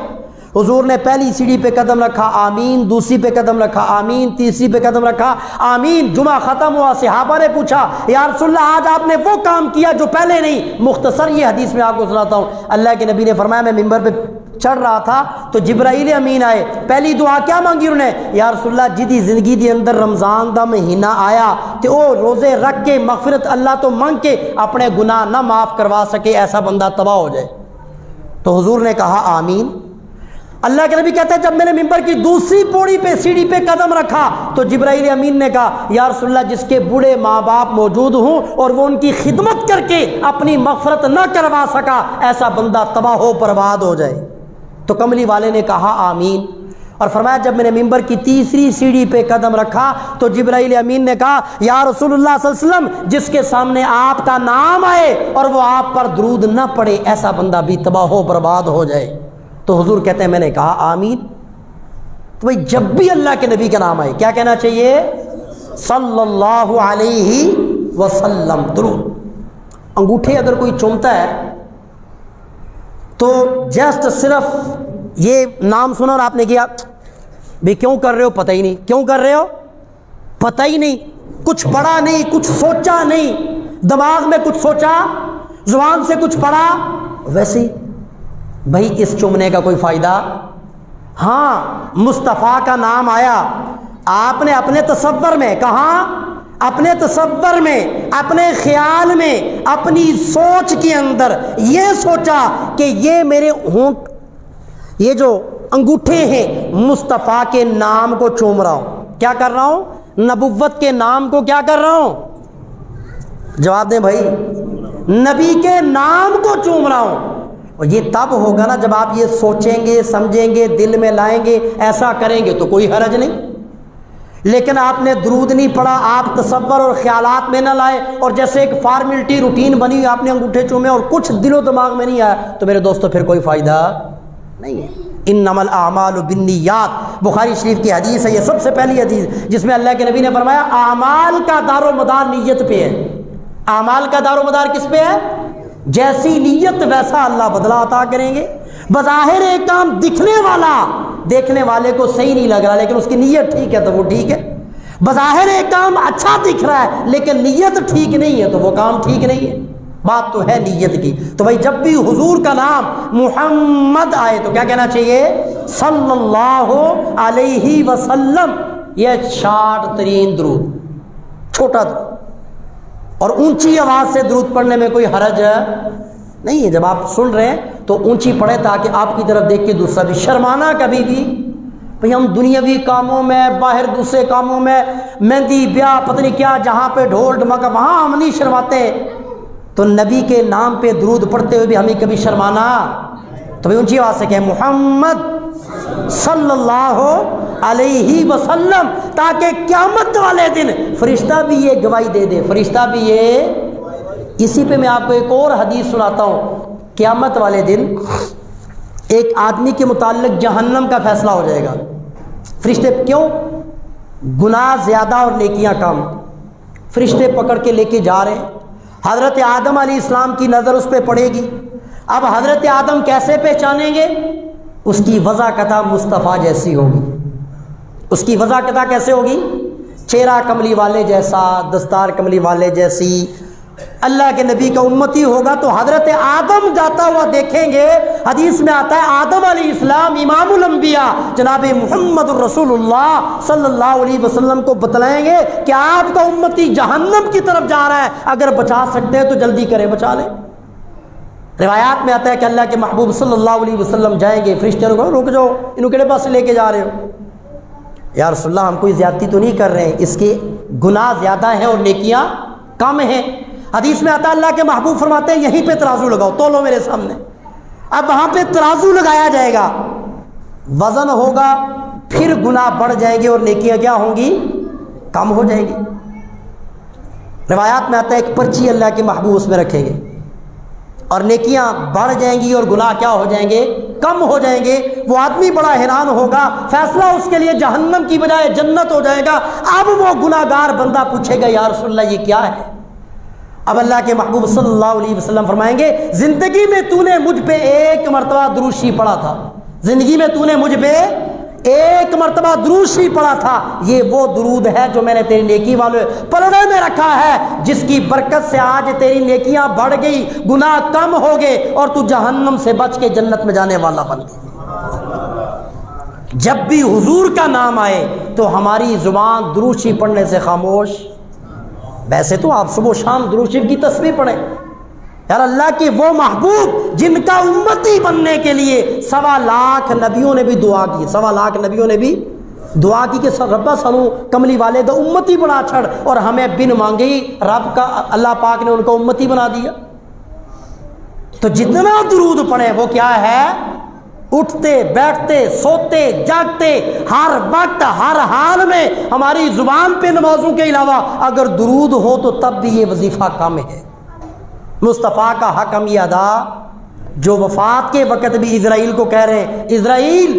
حضور نے پہلی سیڑھی پہ قدم رکھا آمین، دوسری پہ قدم رکھا آمین، تیسری پہ قدم رکھا آمین۔ جمعہ ختم ہوا، صحابہ نے پوچھا یا رسول اللہ آج آپ نے وہ کام کیا جو پہلے نہیں۔ مختصر یہ حدیث میں آپ کو سناتا ہوں، اللہ کے نبی نے فرمایا میں ممبر پہ چڑھ رہا تھا تو جبرائیل امین آئے، پہلی دعا کیا مانگی انہوں نے؟ یا رسول اللہ جدی زندگی دی اندر رمضان دا مہینہ آیا تے او روزے رکھ کے مغفرت اللہ تو مانگ کے اپنے گناہ نہ معاف کروا سکے، ایسا بندہ تباہ ہو جائے۔ تو حضور نے کہا آمین۔ اللہ کے نبی کہتے ہیں جب میں نے ممبر کی دوسری پوڑی پہ سیڑھی پہ قدم رکھا تو جبرائیل امین نے کہا یا رسول اللہ جس کے بوڑھے ماں باپ موجود ہوں اور وہ ان کی خدمت کر کے اپنی مغفرت نہ کروا سکا، ایسا بندہ تباہ ہو برباد ہو جائے۔ تو کملی والے نے کہا آمین، اور فرمایا جب میں نے ممبر کی تیسری سیڑھی پہ قدم رکھا تو جبرائیل امین نے کہا یا رسول اللہ صلی اللہ علیہ وسلم جس کے سامنے آپ کا نام آئے اور وہ آپ پر درود نہ پڑے، ایسا بندہ بھی تباہ ہو برباد ہو جائے۔ تو حضور کہتے ہیں میں نے کہا آمین۔ تو بھائی جب بھی اللہ کے نبی کا نام آئے کیا کہنا چاہیے؟ صلی اللہ علیہ وسلم، درود۔ انگوٹھے اگر کوئی چومتا ہے تو جسٹ صرف یہ نام سنا اور آپ نے کیا بھی کیوں کر رہے ہو، پتہ ہی نہیں کیوں کر رہے ہو، پتہ ہی نہیں، کچھ پڑھا نہیں، کچھ سوچا نہیں، دماغ میں کچھ سوچا، زبان سے کچھ پڑھا، ویسے ہی بھائی اس چومنے کا کوئی فائدہ؟ ہاں مصطفیٰ کا نام آیا، آپ نے اپنے تصور میں، کہاں؟ اپنے تصور میں، اپنے خیال میں، اپنی سوچ کے اندر یہ سوچا کہ یہ میرے ہونٹ، یہ جو انگوٹھے ہیں مصطفیٰ کے نام کو چوم رہا ہوں، کیا کر رہا ہوں؟ نبوت کے نام کو کیا کر رہا ہوں؟ جواب دیں بھائی، نبی کے نام کو چوم رہا ہوں۔ اور یہ تب ہوگا نا جب آپ یہ سوچیں گے، سمجھیں گے، دل میں لائیں گے، ایسا کریں گے تو کوئی حرج نہیں۔ لیکن آپ نے درود نہیں پڑھا، آپ تصور اور خیالات میں نہ لائے اور جیسے ایک فارمیلٹی روٹین بنی آپ نے انگوٹھے چومے اور کچھ دل و دماغ میں نہیں آیا تو میرے دوستو پھر کوئی فائدہ نہیں ہے۔ انما الاعمال بالنیات، بخاری شریف کی حدیث ہے، یہ سب سے پہلی حدیث جس میں اللہ کے نبی نے فرمایا اعمال کا دار و مدار نیت پہ ہے۔ اعمال کا دار و مدار کس پہ ہے؟ جیسی نیت ویسا اللہ بدلا عطا کریں گے۔ بظاہر ایک کام دکھنے والا دیکھنے والے کو صحیح نہیں لگ رہا لیکن اس کی نیت ٹھیک ہے تو وہ ٹھیک ہے، بظاہر ایک کام اچھا دکھ رہا ہے لیکن نیت ٹھیک نہیں ہے تو وہ کام ٹھیک نہیں ہے۔ بات تو ہے نیت کی۔ تو بھائی جب بھی حضور کا نام محمد آئے تو کیا کہنا چاہیے؟ صلی اللہ علیہ وسلم۔ یہ شارٹ ترین درود، چھوٹا درود، اور اونچی آواز سے درود پڑھنے میں کوئی حرج نہیں ہے۔ جب آپ سن رہے ہیں تو اونچی پڑھے تاکہ آپ کی طرف دیکھ کے دوسرا بھی شرمانا کبھی بھی بھئی ہم دنیاوی کاموں میں، باہر دوسرے کاموں میں، مہندی بیاہ پتہ نہیں کیا جہاں پہ ڈھول ڈمکا وہاں ہم نہیں شرماتے، تو نبی کے نام پہ درود پڑھتے ہوئے بھی ہمیں کبھی شرمانا؟ تو بھئی اونچی آواز سے کہیں محمد صلی اللہ علیہ وسلم، تاکہ قیامت والے دن فرشتہ بھی یہ گواہی دے دے، فرشتہ بھی یہ۔ اسی پہ میں آپ کو ایک اور حدیث سناتا ہوں۔ قیامت والے دن ایک آدمی کے متعلق جہنم کا فیصلہ ہو جائے گا۔ فرشتے کیوں؟ گناہ زیادہ اور نیکیاں کم، فرشتے پکڑ کے لے کے جا رہے ہیں۔ حضرت آدم علیہ السلام کی نظر اس پہ پڑے گی۔ اب حضرت آدم کیسے پہچانیں گے؟ اس کی وضاحت مصطفیٰ جیسی ہوگی۔ اس کی وضاحت کیسے ہوگی؟ چہرہ کملی والے جیسا، دستار کملی والے جیسی، اللہ کے نبی کا امتی ہوگا تو حضرت آدم جاتا ہوا دیکھیں گے۔ حدیث میں آتا ہے آدم علیہ السلام امام الانبیاء جناب محمد الرسول اللہ صلی اللہ علیہ وسلم کو بتلائیں گے کہ آپ کا امتی جہنم کی طرف جا رہا ہے، اگر بچا سکتے ہیں تو جلدی کریں، بچا لیں۔ روایات میں آتا ہے کہ اللہ کے محبوب صلی اللہ علیہ وسلم جائیں گے، فرشتے کو رک جاؤ، انہوں کے پاس لے کے جا رہے ہو؟ یا رسول اللہ ہم کوئی زیادتی تو نہیں کر رہے ہیں، اس کے گناہ زیادہ ہیں اور نیکیاں کم ہیں۔ حدیث میں آتا ہے اللہ کے محبوب فرماتے ہیں یہیں پہ ترازو لگاؤ، تولو میرے سامنے۔ اب وہاں پہ ترازو لگایا جائے گا، وزن ہوگا، پھر گناہ بڑھ جائیں گے اور نیکیاں کیا ہوں گی؟ کم ہو جائیں گی۔ روایات میں آتا ہے ایک پرچی اللہ کے محبوب اس میں رکھیں گے، اور نیکیاں بڑھ جائیں گی اور گناہ کیا ہو جائیں گے؟ کم ہو جائیں گے۔ وہ آدمی بڑا حیران ہوگا، فیصلہ اس کے لیے جہنم کی بجائے جنت ہو جائے گا۔ اب وہ گناہ گار بندہ پوچھے گا یا رسول اللہ یہ کیا ہے؟ اب اللہ کے محبوب صلی اللہ علیہ وسلم فرمائیں گے زندگی میں تو نے مجھ پہ ایک مرتبہ درود شریف پڑھا تھا، زندگی میں تو نے مجھ پہ ایک مرتبہ درود شریف پڑھا تھا، یہ وہ درود ہے جو میں نے تیری نیکی والے پلڑے میں رکھا ہے، جس کی برکت سے آج تیری نیکیاں بڑھ گئی، گناہ کم ہو گئے اور تو جہنم سے بچ کے جنت میں جانے والا بن گیا۔ جب بھی حضور کا نام آئے تو ہماری زبان درود شریف پڑھنے سے خاموش۔ ویسے تو آپ صبح و شام درود شریف کی تسبیح پڑھیں، یار اللہ کے وہ محبوب جن کا امتی بننے کے لیے 1.25 لاکھ نبیوں نے بھی دعا کی، 1.25 لاکھ نبیوں نے بھی دعا کی کہ ربا سنو کملی والے دا امتی بنا چھڑ، اور ہمیں بن مانگے رب کا اللہ پاک نے ان کو امتی بنا دیا۔ تو جتنا درود پڑھیں وہ کیا ہے؟ اٹھتے بیٹھتے سوتے جاگتے ہر وقت ہر حال میں ہماری زبان پہ نمازوں کے علاوہ اگر درود ہو تو تب بھی یہ وظیفہ کم ہے۔ مصطفیٰ کا حق ہم یہ ادا، جو وفات کے وقت بھی اسرائیل کو کہہ رہے ہیں اسرائیل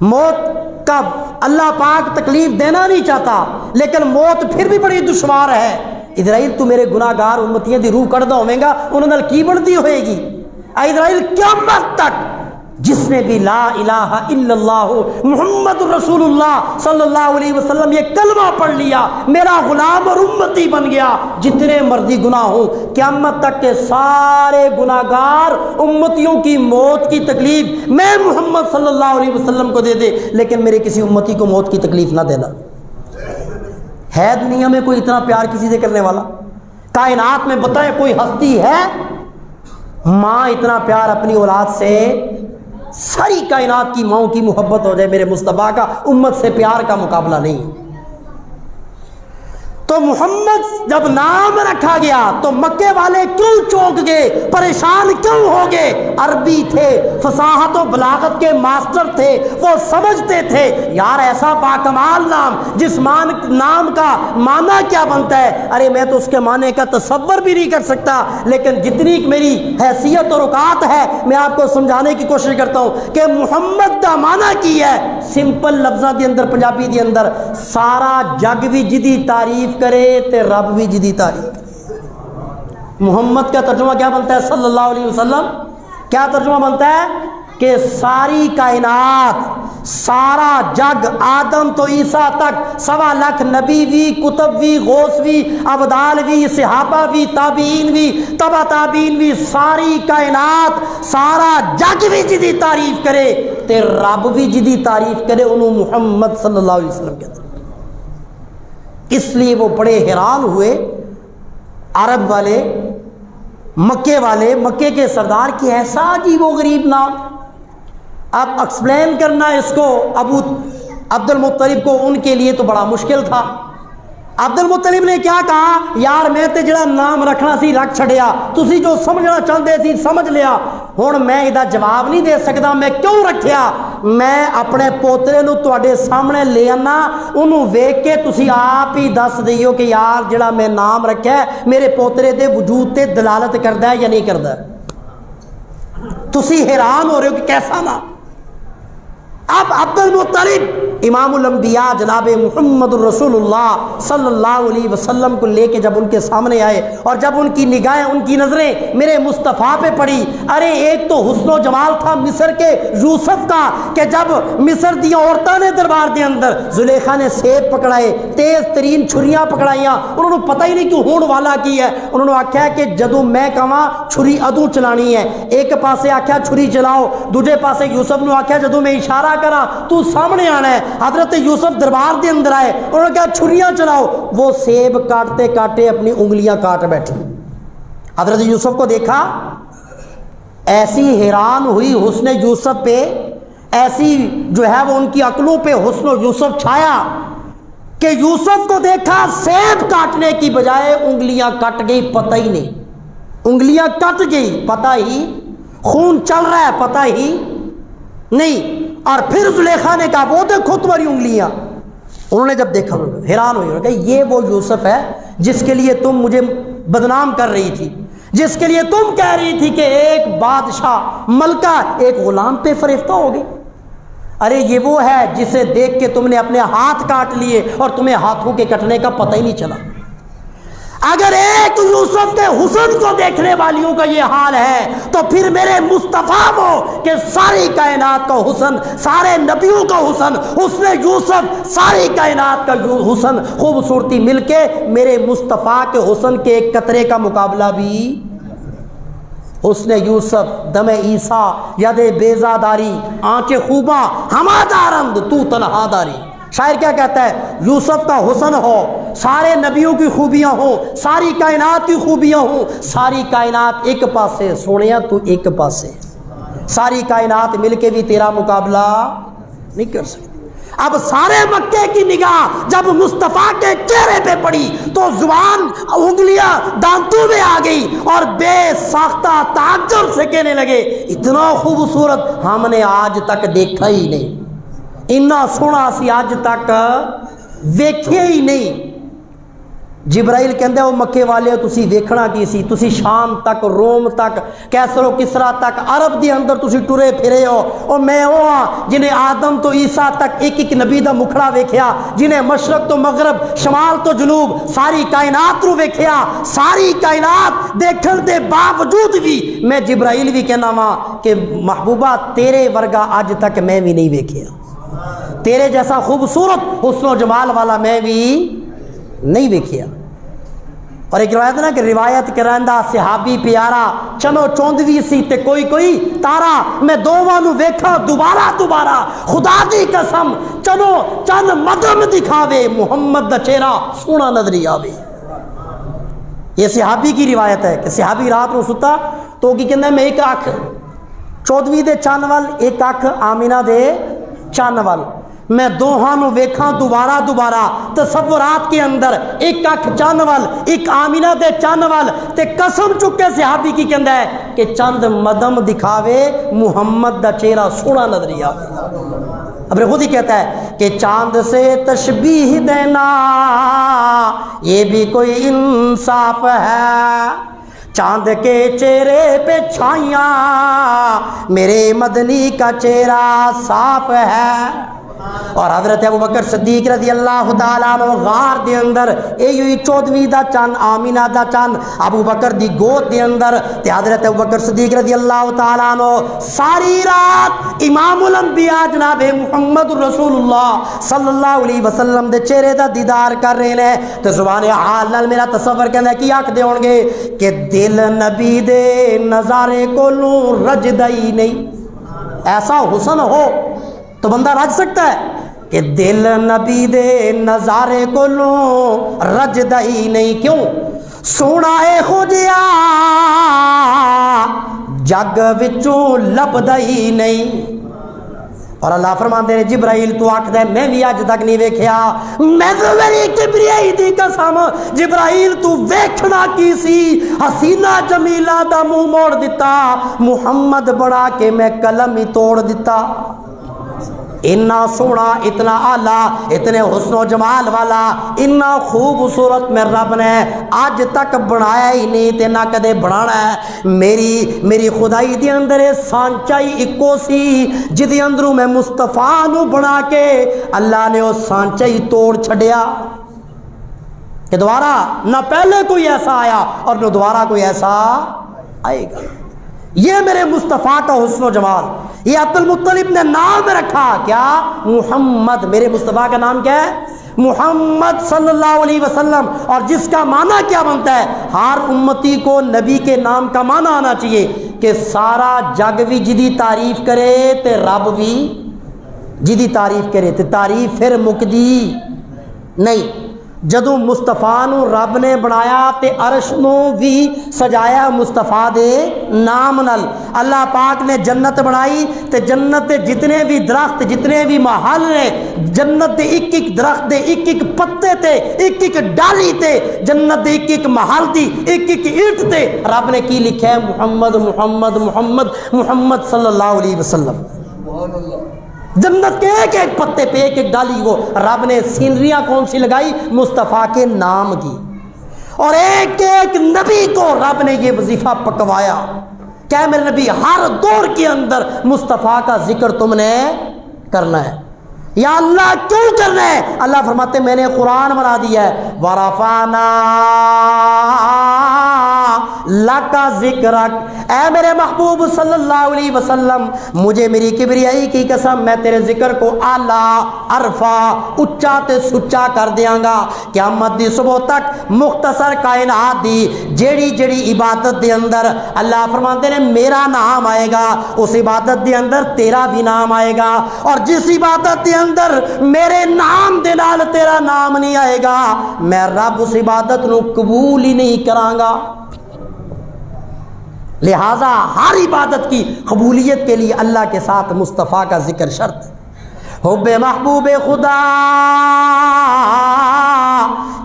موت کا اللہ پاک تکلیف دینا نہیں چاہتا لیکن موت پھر بھی بڑی دشوار ہے، اسرائیل تو میرے گناہ گار امتیاں دی روح کڑدا ہوئے گا انہوں نے کی بڑھتی ہوئے گی۔ اسرائیل قیامت تک جس نے بھی لا الہ الا اللہ محمد رسول اللہ صلی اللہ علیہ وسلم یہ کلمہ پڑھ لیا، میرا غلام اور امتی بن گیا، جتنے مرضی گناہ ہوں قیامت تک کے سارے گناہ گار امتیوں کی موت کی تکلیف میں محمد صلی اللہ علیہ وسلم کو دے دے، لیکن میرے کسی امتی کو موت کی تکلیف نہ دینا۔ ہے دنیا میں کوئی اتنا پیار کسی سے کرنے والا؟ کائنات میں بتائیں کوئی ہستی ہے؟ ماں اتنا پیار اپنی اولاد سے، ساری کائنات کی ماؤں کی محبت ہو جائے، میرے مصطفیٰ کا امت سے پیار کا مقابلہ نہیں۔ تو محمد جب نام رکھا گیا تو مکے والے کیوں چونک گئے، پریشان کیوں ہو گئے؟ عربی تھے، فصاحت و بلاغت کے ماسٹر تھے، وہ سمجھتے تھے یار ایسا باکمال نام جس نام کا معنی کیا بنتا ہے، ارے میں تو اس کے معنی کا تصور بھی نہیں کر سکتا، لیکن جتنی میری حیثیت اور اوقات ہے میں آپ کو سمجھانے کی کوشش کرتا ہوں کہ محمد کا معنی کی ہے۔ سمپل لفظاں دے اندر پنجابی دے اندر سارا جگ بھی جدی تعریف کرے تے رب بھی جدی تعریف۔ محمد کا ترجمہ کیا بنتا ہے؟ صلی اللہ علیہ وسلم کیا ترجمہ بنتا ہے؟ کہ ساری کائنات، سارا جگ، آدم تو عیسیٰ تک، 1.25 لاکھ نبی بھی، کتب بھی، غوث بھی، ابدال بھی، صحابہ بھی، تابعین بھی، تبع تابعین بھی، ساری کائنات سارا جگ بھی جدی تعریف کرے تے رب بھی جدی تعریف کرے، انہوں محمد صلی اللہ علیہ وسلم کہتے ہیں۔ اس لیے وہ بڑے حیران ہوئے عرب والے، مکے والے، مکے کے سردار کی ایسا عجیب و غریب نام۔ اب ایکسپلین کرنا اس کو ابو عبد المطلب کو ان کے لیے تو بڑا مشکل تھا۔ عبد المطلب نے کیا کہا، یار میں تے جڑا نام رکھنا سی رکھ چھڑیا، تسی جو سمجھنا چاہتے سی سمجھ لیا، ہن میں ادا جواب نہیں دے سکتا میں کیوں رکھیا۔ میں اپنے پوترے نو تواڈے سامنے لے آنا، انہوں ویکھ کے تسی آپ ہی دس دیو کہ یار جڑا میں نام رکھیا ہے میرے پوترے دے وجود تے دلالت کردا ہے یا نہیں کردا۔ تسی حیران ہو رہے ہو کہ کیسا نام۔ اب عبد المطلب امام الانبیاء جناب محمد الرسول اللہ صلی اللہ علیہ وسلم کو لے کے جب ان کے سامنے آئے اور جب ان کی نگاہیں، ان کی نظریں میرے مصطفیٰ پہ پڑی، ارے ایک تو حسن و جمال تھا مصر کے یوسف کا کہ جب مصر دی عورتوں نے دربار دے اندر زلیخا نے سیب پکڑائے، تیز ترین چھریاں پکڑائیاں، انہوں نے پتہ ہی نہیں کہ ہون والا کی ہے، انہوں نے آکھیا کہ جدوں میں کہاں چھری ادوں چلانی ہے، ایک پاسے آکھیا چھری چلاؤ، دوجے پاسے یوسف نے آکھیا جدوں میں اشارہ کرا تو سامنے آنا ہے۔ حضرت یوسف دربار دے اندر آئے، انہوں نے کہا چھریاں چلاؤ، وہ سیب کاٹتے کاٹے اپنی انگلیاں کاٹ بیٹھی۔ حضرت یوسف کو دیکھا، ایسی حیران ہوئی حسن یوسف پہ، ایسی جو ہے وہ ان کی عقلوں پہ حسن یوسف چھایا کہ یوسف کو دیکھا سیب کاٹنے کی بجائے انگلیاں کٹ گئی، پتہ ہی نہیں، انگلیاں کٹ گئی پتہ ہی، خون چل رہا ہے پتہ ہی نہیں۔ اور پھر زلیخا نے کہا وہ دیکھو تمہاری انگلیاں۔ انہوں نے جب دیکھا حیران ہوئی، کہ یہ وہ یوسف ہے جس کے لیے تم مجھے بدنام کر رہی تھی، جس کے لیے تم کہہ رہی تھی کہ ایک بادشاہ ملکہ ایک غلام پہ فریفتہ ہو گئی. ارے یہ وہ ہے جسے دیکھ کے تم نے اپنے ہاتھ کاٹ لیے اور تمہیں ہاتھوں کے کٹنے کا پتہ ہی نہیں چلا. اگر ایک یوسف کے حسن کو دیکھنے والیوں کا یہ حال ہے تو پھر میرے مصطفیٰ وہ کہ ساری کائنات کا حسن، سارے نبیوں کا حسن، حسن یوسف، ساری کائنات کا حسن، خوبصورتی مل کے میرے مصطفیٰ کے حسن کے ایک قطرے کا مقابلہ بھی. حسن یوسف، دم عیسیٰ، ید بیضا داری، آنچ خوباں ہما دارند تو تنہا داری. شاعر کیا کہتا ہے؟ یوسف کا حسن ہو، سارے نبیوں کی خوبیاں ہوں، ساری کائنات کی خوبیاں ہوں، ساری کائنات ایک پاسے، سونیا تو ایک پاسے، ساری کائنات مل کے بھی تیرا مقابلہ نہیں کر سکتی. اب سارے مکے کی نگاہ جب مصطفیٰ کے چہرے پہ پڑی تو زبان، انگلیاں دانتوں میں آ گئی اور بے ساختہ تعجب سے کہنے لگے اتنا خوبصورت ہم نے آج تک دیکھا ہی نہیں، اتنا سونا سی آج تک ویکھے ہی نہیں. جبرائیل کہندا ہے او مکے والے تسی ویکھنا کی سی؟ تسی شام تک، روم تک، کیسر و کسرا تک، عرب دے اندر تسی ٹرے پھرے ہو. او میں او ہاں جنہیں آدم تو عیسیٰ تک ایک ایک نبی دا مکھڑا ویکھیا، جنہیں مشرق تو مغرب، شمال تو جنوب، ساری کائنات رو ویکھیا. ساری کائنات دیکھن دے باوجود بھی میں جبرائیل بھی کہنا وا کہ محبوبہ تیرے ورگا اج تک میں بھی نہیں ویکھیا، تیرے جیسا خوبصورت حسن و جمال والا میں بھی نہیں ویکھیا. اور ایک روایت نا کہ روایت کرندہ صحابی پیارا چنو چوندوی سی تے کوئی تارا، میں دوواں نو ویکھا دوبارہ خدا دی قسم چنو چند مدم دکھاوے محمد دا چہرہ سونا نظری آوے. یہ صحابی کی روایت ہے کہ صحابی رات کو ستا تو کی کہنا میں ایک اکھ چودوی دے چان وال، ایک اکھ آمینہ دے چان وال، میں دوہاں نو ویکھاں دوبارہ تصورات کے اندر ایک اکھ چان وال، ایک آمینہ دے چان وال، تے قسم چکے صحابی کی کہندا ہے کہ چند مدم دکھاوے محمد دا چہرہ سونا نظری آوے. اب خود ہی کہتا ہے کہ چاند سے تشبیہ دینا یہ بھی کوئی انصاف ہے، چاند کے چہرے پہ چھائیاں میرے مدنی کا چہرہ صاف ہے. اور حضرت ابوبکر صدیق رضی اللہ تعالیٰ عنہ غار دے اندر ایوئی 14ویں دا چاند، آمینہ دا چاند ابوبکر دی گود دے اندر، تے حضرت ابوبکر صدیق رضی اللہ تعالیٰ عنہ ساری رات امام الانبیاء جناب محمد رسول اللہ صلی اللہ علیہ وسلم دے چہرے دا دیدار کر رہے ہیں. تے زبان حال نال میرا تصور کہنا ہے کی آکھ دے ہون گے کہ دل نبی دے نظارے کو لوں رجدہ ہی نہیں. ایسا حسن ہو تو بندہ رج سکتا ہے کہ دل نبی دے نظارے کو لوں رجدہ ہی نہیں. کیوں؟ سونا اے خوجیا جگ وچوں لبدا ہی نہیں. اور اللہ فرماندے نے جبرائیل تو آکھدا ہے میں بھی اج تک نہیں ویکھیا. میں تو میری کبریائی دی قسم جبرائیل تو ویکھنا کی سی؟ حسینہ جمیلہ دا منہ موڑ دیتا، محمد بڑھا کے میں قلم ہی توڑ دیتا. اتنا سونا، اتنا اعلیٰ، اتنے حسن و جمال والا، اتنا خوبصورت میں رب نے آج تک بنایا ہی نہیں تے نہ کدے بنانا ہے. میری خدائی دے اندر سانچائی اکو سی جدی اندروں میں مصطفیٰ نو بنا کے اللہ نے وہ سانچائی توڑ چھڑیا کہ دوبارہ نہ پہلے کوئی ایسا آیا اور نہ دوبارہ کوئی ایسا آئے گا. یہ میرے مصطفیٰ کا حسن و جمال. یہ عبد المطلب نے نام رکھا کیا؟ محمد. میرے مصطفیٰ کا نام کیا ہے؟ محمد صلی اللہ علیہ وسلم. اور جس کا معنی کیا بنتا ہے؟ ہر امتی کو نبی کے نام کا معنی آنا چاہیے کہ سارا جگ بھی جدی تعریف کرے تے رب بھی جدی تعریف کرے تے تعریف پھر مکدی نہیں. جدوں مصطفیٰ نو رب نے بنایا تے عرش نو بھی سجایا مصطفیٰ دے نام نال. اللہ پاک نے جنت بنائی تے جنت دے جتنے بھی درخت، جتنے بھی محل نے، جنت دے ایک ایک درخت دے ایک ایک پتے تے، ایک ایک ڈالی تے، جنت دے ایک ایک محل دی ایک ایک اینٹ تے رب نے کی لکھا ہے؟ محمد محمد محمد محمد صلی اللہ علیہ وسلم. جنت کے ایک ایک پتے پہ ایک ایک ڈالی کو رب نے سینریاں کون سی لگائی؟ مصطفیٰ کے نام کی. اور ایک ایک نبی کو رب نے یہ وظیفہ پکوایا کہ میرے نبی ہر دور کے اندر مصطفیٰ کا ذکر تم نے کرنا ہے۔ یا اللہ کیوں کرنا ہے؟ اللہ فرماتے میں نے قرآن بنا دیا ہے، وَرَفَعْنَا لَكَ ذِكْرَكَ، اے میرے محبوب صلی اللہ علیہ وسلم مجھے میری کبریائی کی قسم میں تیرے ذکر کو اعلیٰ عرفہ اچا تے سچا کر دیاں گا۔ قیامت دی صبح تک مختصر کائنات دی جیڑی جیڑی عبادت دے اندر اللہ فرماتے نے میرا نام آئے گا، اس عبادت دے اندر تیرا بھی نام آئے گا، اور جس عبادت دے اندر میرے نام دے نال تیرا نام نہیں آئے گا میں رب اس عبادت نو قبول ہی نہیں کراں گا۔ لہذا ہر عبادت کی قبولیت کے لیے اللہ کے ساتھ مصطفیٰ کا ذکر شرط ہے۔ حب محبوب خدا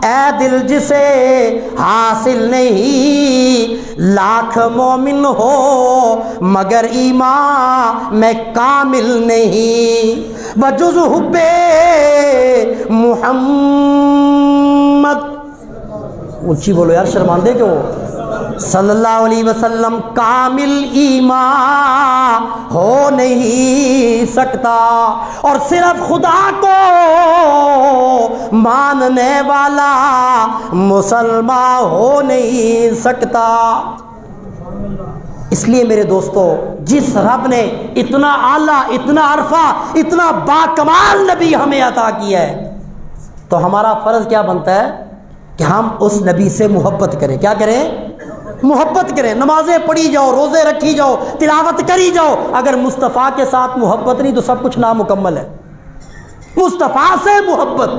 اے دل جسے حاصل نہیں، لاکھ مومن ہو مگر ایمان میں کامل نہیں، بجز حب محمد، اونچی بولو یار شرماندے کیوں، صلی اللہ علیہ وسلم کامل ایمان ہو نہیں سکتا، اور صرف خدا کو ماننے والا مسلمان ہو نہیں سکتا۔ اس لیے میرے دوستو جس رب نے اتنا اعلیٰ، اتنا عرفہ، اتنا باکمال نبی ہمیں عطا کیا ہے، تو ہمارا فرض کیا بنتا ہے کہ ہم اس نبی سے محبت کریں۔ کیا کریں؟ محبت کریں، نمازیں پڑھی جاؤ، روزے رکھی جاؤ، تلاوت کری جاؤ، اگر مصطفیٰ کے ساتھ محبت نہیں تو سب کچھ نامکمل ہے۔ مصطفیٰ سے محبت،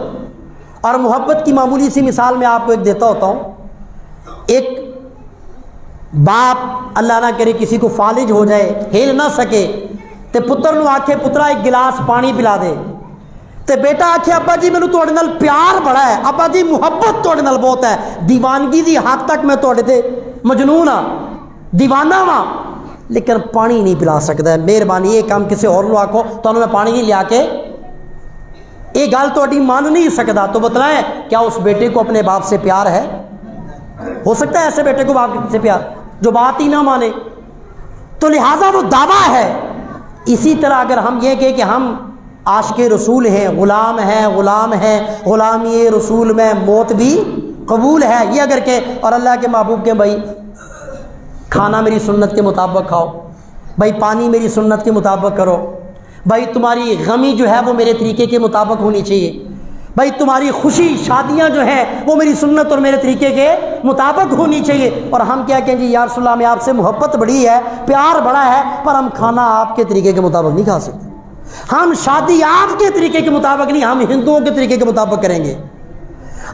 اور محبت کی معمولی سی مثال میں آپ کو ایک دیتا ہوتا ہوں۔ ایک باپ اللہ نہ کرے کسی کو فالج ہو جائے، ہل نہ سکے، تے پتر نو آکھے پترا ایک گلاس پانی پلا دے، تے بیٹا آکھے ابا جی میں تواڈے نال پیار بڑا ہے، ابا جی محبت تواڈے نال بہت ہے، دیوانگی دی حد تک میں تواڈے تے مجنون ہاں، دیوانہ ہاں، لیکن پانی نہیں پلا سکتا ہے، مہربانی یہ کام کسی اور نو آکھو تانوں میں پانی نہیں لیا کے، یہ گل تواڈی مان نہیں سکتا، تو بتلائیں کیا اس بیٹے کو اپنے باپ سے پیار ہے؟ ہو سکتا ہے ایسے بیٹے کو باپ سے پیار جو بات ہی نہ مانے؟ تو لہٰذا وہ دعویٰ ہے۔ اسی طرح اگر ہم یہ کہیں کہ ہم عاشق رسول ہیں، غلام ہیں، غلامی رسول میں موت بھی قبول ہے، یہ اگر کہ اور اللہ کے محبوب کے بھائی کھانا میری سنت کے مطابق کھاؤ، بھائی پانی میری سنت کے مطابق کرو، بھائی تمہاری غمی جو ہے وہ میرے طریقے کے مطابق ہونی چاہیے، بھائی تمہاری خوشی شادیاں جو ہیں وہ میری سنت اور میرے طریقے کے مطابق ہونی چاہیے، اور ہم کیا کہیں جی یا رسول اللہ میں آپ سے محبت بڑی ہے، پیار بڑا ہے، پر ہم کھانا آپ کے طریقے کے مطابق نہیں کھا سکتے، ہم شادی آپ کے طریقے کے مطابق نہیں، ہم ہندوؤں کے طریقے کے مطابق کریں گے،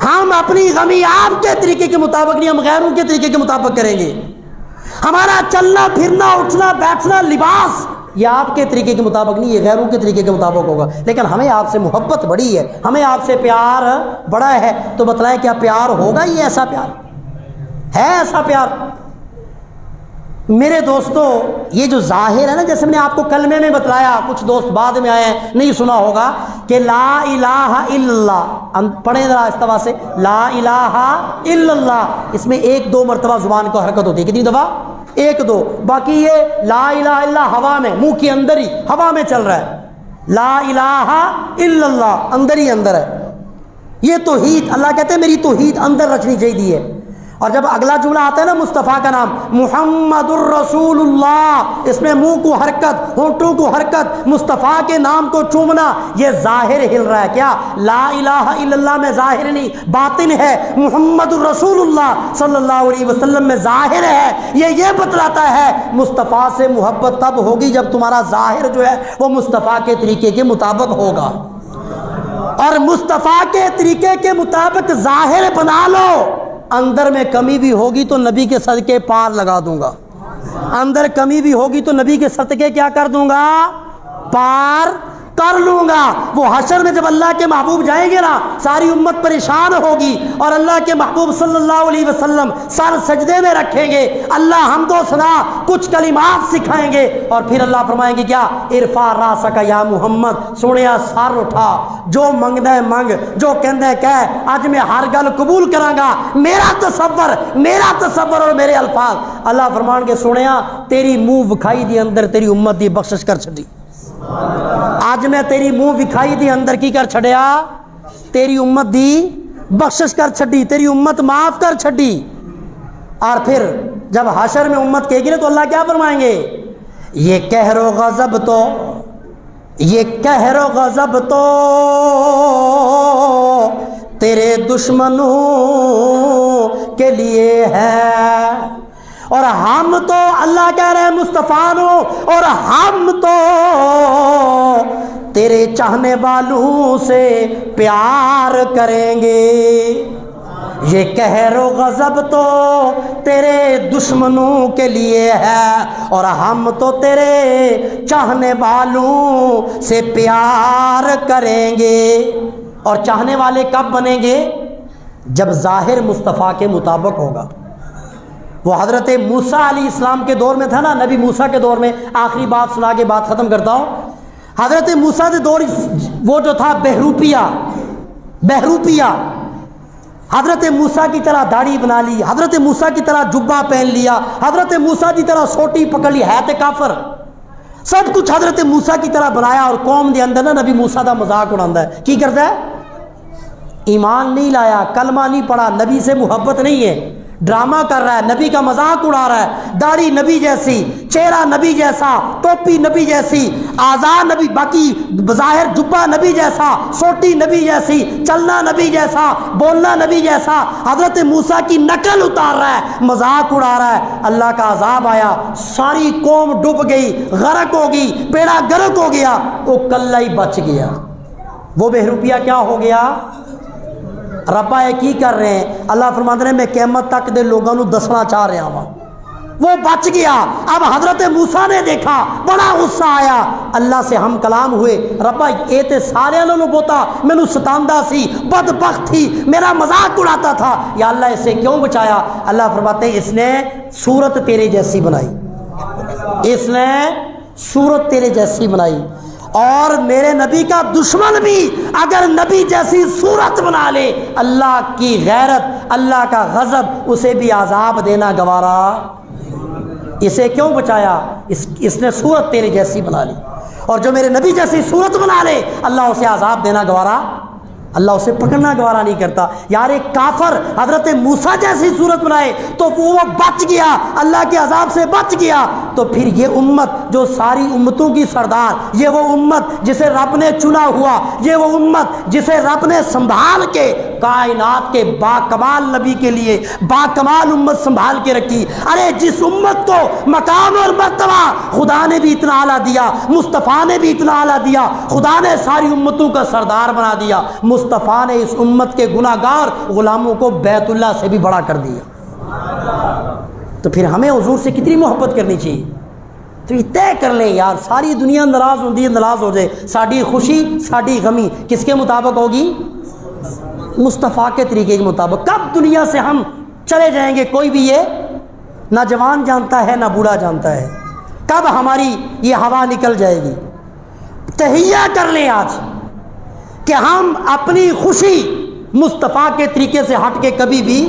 ہم اپنی غمی آپ کے طریقے کے مطابق نہیں، ہم غیروں کے طریقے کے مطابق کریں گے، ہمارا چلنا پھرنا اٹھنا بیٹھنا لباس یہ آپ کے طریقے کے مطابق نہیں، یہ غیروں کے طریقے کے مطابق ہوگا، لیکن ہمیں آپ سے محبت بڑی ہے، ہمیں آپ سے پیار بڑا ہے، تو بتلائیں کیا پیار ہوگا؟ یہ ایسا پیار ہے؟ ایسا پیار؟ میرے دوستو یہ جو ظاہر ہے نا، جیسے میں نے آپ کو کلمے میں بتلایا، کچھ دوست بعد میں آئے ہیں نہیں سنا ہوگا کہ لا الہ الا اللہ، پڑھیں ذرا استوا سے، لا الہ الا اللہ، اس میں ایک دو مرتبہ زبان کو حرکت ہوتی ہے، کتنی دفعہ؟ ایک دو، باقی یہ لا الہ الا اللہ ہوا میں، منہ کے اندر ہی ہوا میں چل رہا ہے، لا الہ الا اللہ اندر ہی اندر ہے، یہ توحید اللہ کہتے ہیں میری توحید اندر رچنی چاہیے ہے۔ اور جب اگلا جملہ آتا ہے نا مصطفیٰ کا نام محمد الرسول اللہ، اس میں منہ کو حرکت، ہونٹوں کو حرکت، مصطفیٰ کے نام کو چومنا، یہ ظاہر ہل رہا ہے، کیا لا الہ الا اللہ میں ظاہر نہیں باطن ہے، محمد الرسول اللہ صلی اللہ علیہ وسلم میں ظاہر ہے، یہ بتلاتا ہے مصطفیٰ سے محبت تب ہوگی جب تمہارا ظاہر جو ہے وہ مصطفیٰ کے طریقے کے مطابق ہوگا، اور مصطفیٰ کے طریقے کے مطابق ظاہر بنا لو، اندر میں کمی بھی ہوگی تو نبی کے صدقے پار لگا دوں گا، اندر کمی بھی ہوگی تو نبی کے صدقے کیا کر دوں گا؟ پار کر لوں گا۔ وہ حشر میں جب اللہ کے محبوب جائیں گے نا، ساری امت پریشان ہوگی اور اللہ کے محبوب صلی اللہ علیہ وسلم سر سجدے میں رکھیں گے، اللہ حمد و ثنا کچھ کلمات سکھائیں گے، اور پھر اللہ فرمائیں گے کیا؟ ارفع راسک یا محمد، سونیا سر اٹھا، جو منگنا ہے منگ، جو کہنا ہے کہہ، اج میں ہر گل قبول کراں گا، میرا تصور اور میرے الفاظ۔ اللہ فرمان کے سونیا تیری منہ وکھائی دی اندر تیری امت دی بخشش کر چھڈی، آج میں تیری منہ وکھائی دی اندر کی کر چھڑیا؟ تیری امت دی بخشش کر چھڑی، تیری امت معاف کر چھڑی۔ اور پھر جب حشر میں امت کہے گی نا تو اللہ کیا فرمائیں گے؟ یہ قہر و غضب تو تیرے دشمنوں کے لیے ہے، اور ہم تو اللہ کہہ رہے ہیں مصطفیٰ نو، اور ہم تو تیرے چاہنے والوں سے پیار کریں گے۔ یہ قہر و غضب تو تیرے دشمنوں کے لیے ہے، اور ہم تو تیرے چاہنے والوں سے پیار کریں گے۔ اور چاہنے والے کب بنیں گے؟ جب ظاہر مصطفیٰ کے مطابق ہوگا۔ وہ حضرت موسیٰ علیہ السلام کے دور میں تھا نا، نبی موسیٰ کے دور میں، آخری بات سنا کے بات ختم کرتا ہوں۔ حضرت موسیٰ کے دور وہ جو تھا بہروپیہ، حضرت موسیٰ کی طرح داڑھی بنا لی، حضرت موسیٰ کی طرح جبہ پہن لیا، حضرت موسیٰ کی طرح سوٹی پکڑ لی، ہے تے کافر، سب کچھ حضرت موسیٰ کی طرح بنایا، اور قوم دے اندر نا نبی موسیٰ دا مذاق اڑاندا ہے۔ کی کرتا ہے؟ ایمان نہیں لایا، کلمہ نہیں پڑھا، نبی سے محبت نہیں ہے، ڈرامہ کر رہا ہے، نبی کا مذاق اڑا رہا ہے، داڑھی نبی جیسی، چہرہ نبی جیسا، ٹوپی نبی جیسی، اعضاء نبی، باقی بظاہر جبہ نبی جیسا، سوٹی نبی جیسی، چلنا نبی جیسا، بولنا نبی جیسا، حضرت موسیٰ کی نقل اتار رہا ہے، مذاق اڑا رہا ہے۔ اللہ کا عذاب آیا، ساری قوم ڈوب گئی، غرق ہو گئی، بیڑا غرق ہو گیا، وہ کلہ ہی بچ گیا۔ وہ بہروپیہ کیا ہو گیا؟ ربا یہ کی کر رہے ہیں؟ اللہ فرماتے ہیں میں قیامت تک دے لوگوں نو دسنا چاہ رہا ہوں، وہ بچ گیا۔ اب حضرت موسیٰ نے دیکھا، بڑا غصہ آیا، اللہ سے ہم کلام ہوئے، ربا اے تے سارے نوں بوتا مینوں ستاندا سی، بدبخت تھی، میرا مذاق اڑاتا تھا، یا اللہ اسے کیوں بچایا؟ اللہ فرماتے ہیں اس نے صورت تیرے جیسی بنائی، اس نے صورت تیرے جیسی بنائی، اور میرے نبی کا دشمن بھی اگر نبی جیسی صورت بنا لے، اللہ کی غیرت، اللہ کا غضب، اسے بھی عذاب دینا گوارا۔ اسے کیوں بچایا؟ اس نے صورت تیرے جیسی بنا لی، اور جو میرے نبی جیسی صورت بنا لے اللہ اسے عذاب دینا گوارا، اللہ اسے پکڑنا گوارا نہیں کرتا۔ یار ایک کافر حضرت موسیٰ جیسی صورت بنائے تو وہ بچ گیا، اللہ کے عذاب سے بچ گیا، تو پھر یہ امت جو ساری امتوں کی سردار، یہ وہ امت جسے رب نے چنا ہوا، یہ وہ امت جسے رب نے سنبھال کے کائنات کے با کمال نبی کے لیے با کمال امت سنبھال کے رکھی۔ ارے جس امت کو مقام اور مرتبہ خدا نے بھی اتنا اعلیٰ دیا، مصطفیٰ نے بھی اتنا اعلیٰ دیا، خدا نے ساری امتوں کا سردار بنا دیا، مصطفیٰ نے اس امت کے گناہ گار غلاموں کو بیت اللہ سے بھی بڑا کر دیا۔ تو پھر ہمیں حضور سے کتنی محبت کرنی چاہیے؟ تو یہ طے کر لیں یار، ساری دنیا ناراض ہوتی ہے، ناراض ہو جائے، ساری خوشی ساری غمی کس کے مطابق ہوگی؟ مصطفیٰ کے طریقے کے مطابق۔ کب دنیا سے ہم چلے جائیں گے کوئی بھی یہ نہ جوان جانتا ہے نہ بوڑھا جانتا ہے، کب ہماری یہ ہوا نکل جائے گی۔ تہیہ کر لیں آج کہ ہم اپنی خوشی مصطفیٰ کے طریقے سے ہٹ کے کبھی بھی،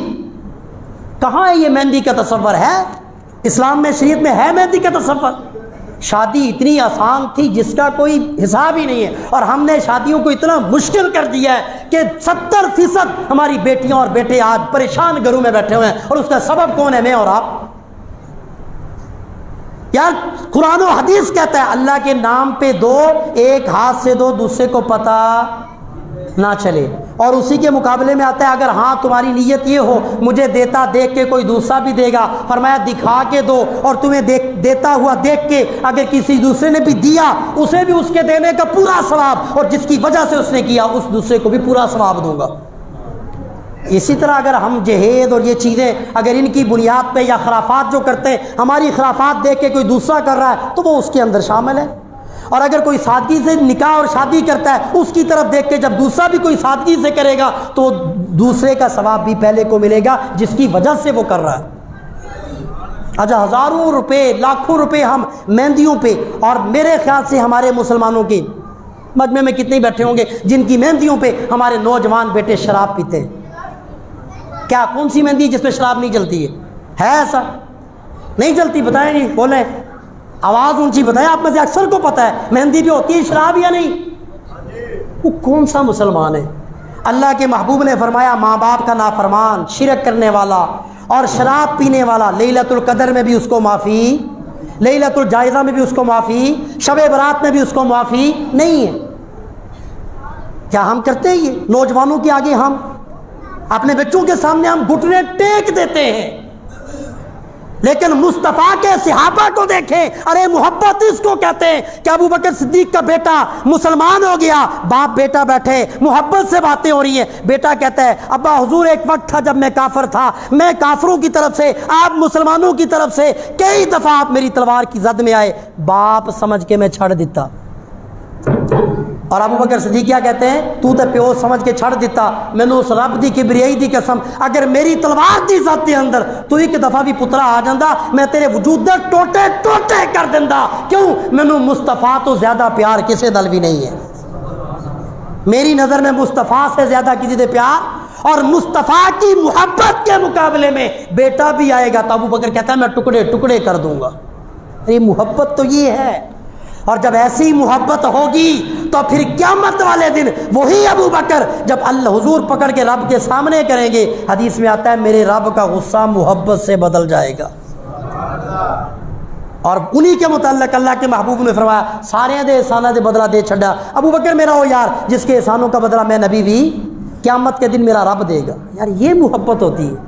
کہاں ہے یہ مہندی کا تصور؟ ہے اسلام میں، شریعت میں ہے مہندی کا تصور؟ شادی اتنی آسان تھی جس کا کوئی حساب ہی نہیں ہے، اور ہم نے شادیوں کو اتنا مشکل کر دیا ہے کہ 70% ہماری بیٹیاں اور بیٹے آج پریشان گھروں میں بیٹھے ہوئے ہیں، اور اس کا سبب کون ہے؟ میں اور آپ۔ یار قرآن و حدیث کہتا ہے اللہ کے نام پہ دو، ایک ہاتھ سے دو، دوسرے کو پتہ نہ چلے، اور اسی کے مقابلے میں آتا ہے اگر ہاں تمہاری نیت یہ ہو مجھے دیتا دیکھ کے کوئی دوسرا بھی دے گا، فرمایا دکھا کے دو، اور تمہیں دیتا ہوا دیکھ کے اگر کسی دوسرے نے بھی دیا اسے بھی اس کے دینے کا پورا ثواب، اور جس کی وجہ سے اس نے کیا اس دوسرے کو بھی پورا ثواب دوں گا۔ اسی طرح اگر ہم جہیز اور یہ چیزیں اگر ان کی بنیاد پہ یا خرافات جو کرتے ہیں، ہماری خرافات دیکھ کے کوئی دوسرا کر رہا ہے تو وہ اس کے اندر شامل ہے۔ اور اگر کوئی سادگی سے نکاح اور شادی کرتا ہے اس کی طرف دیکھ کے جب دوسرا بھی کوئی سادگی سے کرے گا تو دوسرے کا ثواب بھی پہلے کو ملے گا جس کی وجہ سے وہ کر رہا ہے۔ اچھا، ہزاروں روپے لاکھوں روپے ہم مہندیوں پہ، اور میرے خیال سے ہمارے مسلمانوں کی مجمع میں کتنے بیٹھے ہوں گے جن کی مہندیوں پہ ہمارے نوجوان بیٹے شراب پیتے ہیں۔ کیا کون سی مہندی جس پہ شراب نہیں جلتی ہے ایسا؟ نہیں جلتی؟ بتائیں جی، بولیں، آواز اونچی بتائیں، آپ میں سے اکثر کو پتہ ہے مہندی پہ ہوتی ہے شراب یا نہیں؟ وہ کون سا مسلمان ہے؟ اللہ کے محبوب نے فرمایا ماں باپ کا نافرمان، شرک کرنے والا اور شراب پینے والا، لیلۃ القدر میں بھی اس کو معافی، لیلۃ الجائزہ میں بھی اس کو معافی، شب برات میں بھی اس کو معافی نہیں ہے۔ کیا ہم کرتے ہیں یہ؟ نوجوانوں کے آگے ہم اپنے بچوں کے سامنے ہم گھٹنے ٹیک دیتے ہیں، لیکن مصطفیٰ کے صحابہ کو دیکھیں، ارے محبت اس کو کہتے ہیں کہ ابو بکر صدیق کا بیٹا مسلمان ہو گیا، باپ بیٹا بیٹھے محبت سے باتیں ہو رہی ہیں، بیٹا کہتا ہے ابا حضور ایک وقت تھا جب میں کافر تھا، میں کافروں کی طرف سے، آپ مسلمانوں کی طرف سے کئی دفعہ آپ میری تلوار کی زد میں آئے، باپ سمجھ کے میں چھڑ دیتا۔ اور ابو بکر صدیق کیا کہتے ہیں؟ تو تے پیو سمجھ کے چھڑ دیتا، میں نے اس رب دی کبریائی دی قسم اگر میری تلوار دی ذات دے اندر تو ایک دفعہ بھی پترا آ جاندا میں تیرے وجود دے ٹوٹے ٹوٹے کر دیندا۔ کیوں؟ مینوں مصطفیٰ تو زیادہ پیار کسے نال بھی نہیں ہے، میری نظر میں مصطفیٰ سے زیادہ کسی دے پیار اور مصطفیٰ کی محبت کے مقابلے میں بیٹا بھی آئے گا تو ابو بکر کہتا ہے میں ٹکڑے ٹکڑے کر دوں گا۔ یہ محبت تو یہ ہے، اور جب ایسی محبت ہوگی تو پھر قیامت والے دن وہی ابو بکر جب اللہ حضور پکڑ کے رب کے سامنے کریں گے، حدیث میں آتا ہے میرے رب کا غصہ محبت سے بدل جائے گا۔ اور انہی کے متعلق اللہ کے محبوب نے فرمایا سارے دے احسانہ دے بدلہ دے چھڑا، ابو بکر میرا ہو یار جس کے احسانوں کا بدلہ میں نبی بھی قیامت کے دن میرا رب دے گا۔ یار یہ محبت ہوتی ہے۔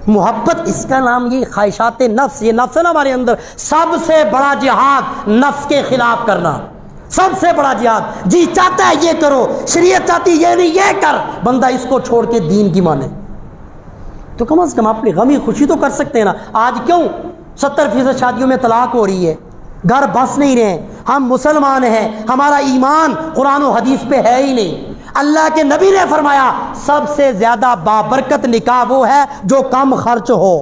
محبت اس کا نام یہ خواہشات نفس، یہ نفس ہے نا ہمارے اندر، سب سے بڑا جہاد نفس کے خلاف کرنا، سب سے بڑا جہاد۔ جی چاہتا ہے یہ کرو، شریعت چاہتی یہ نہیں یہ کر، بندہ اس کو چھوڑ کے دین کی مانے تو کم از کم اپنی غمی خوشی تو کر سکتے ہیں نا۔ آج کیوں 70% شادیوں میں طلاق ہو رہی ہے؟ گھر بس نہیں رہے، ہم مسلمان ہیں، ہمارا ایمان قرآن و حدیث پہ ہے ہی نہیں۔ اللہ کے نبی نے فرمایا سب سے زیادہ بابرکت نکاح وہ ہے جو کم خرچ ہو۔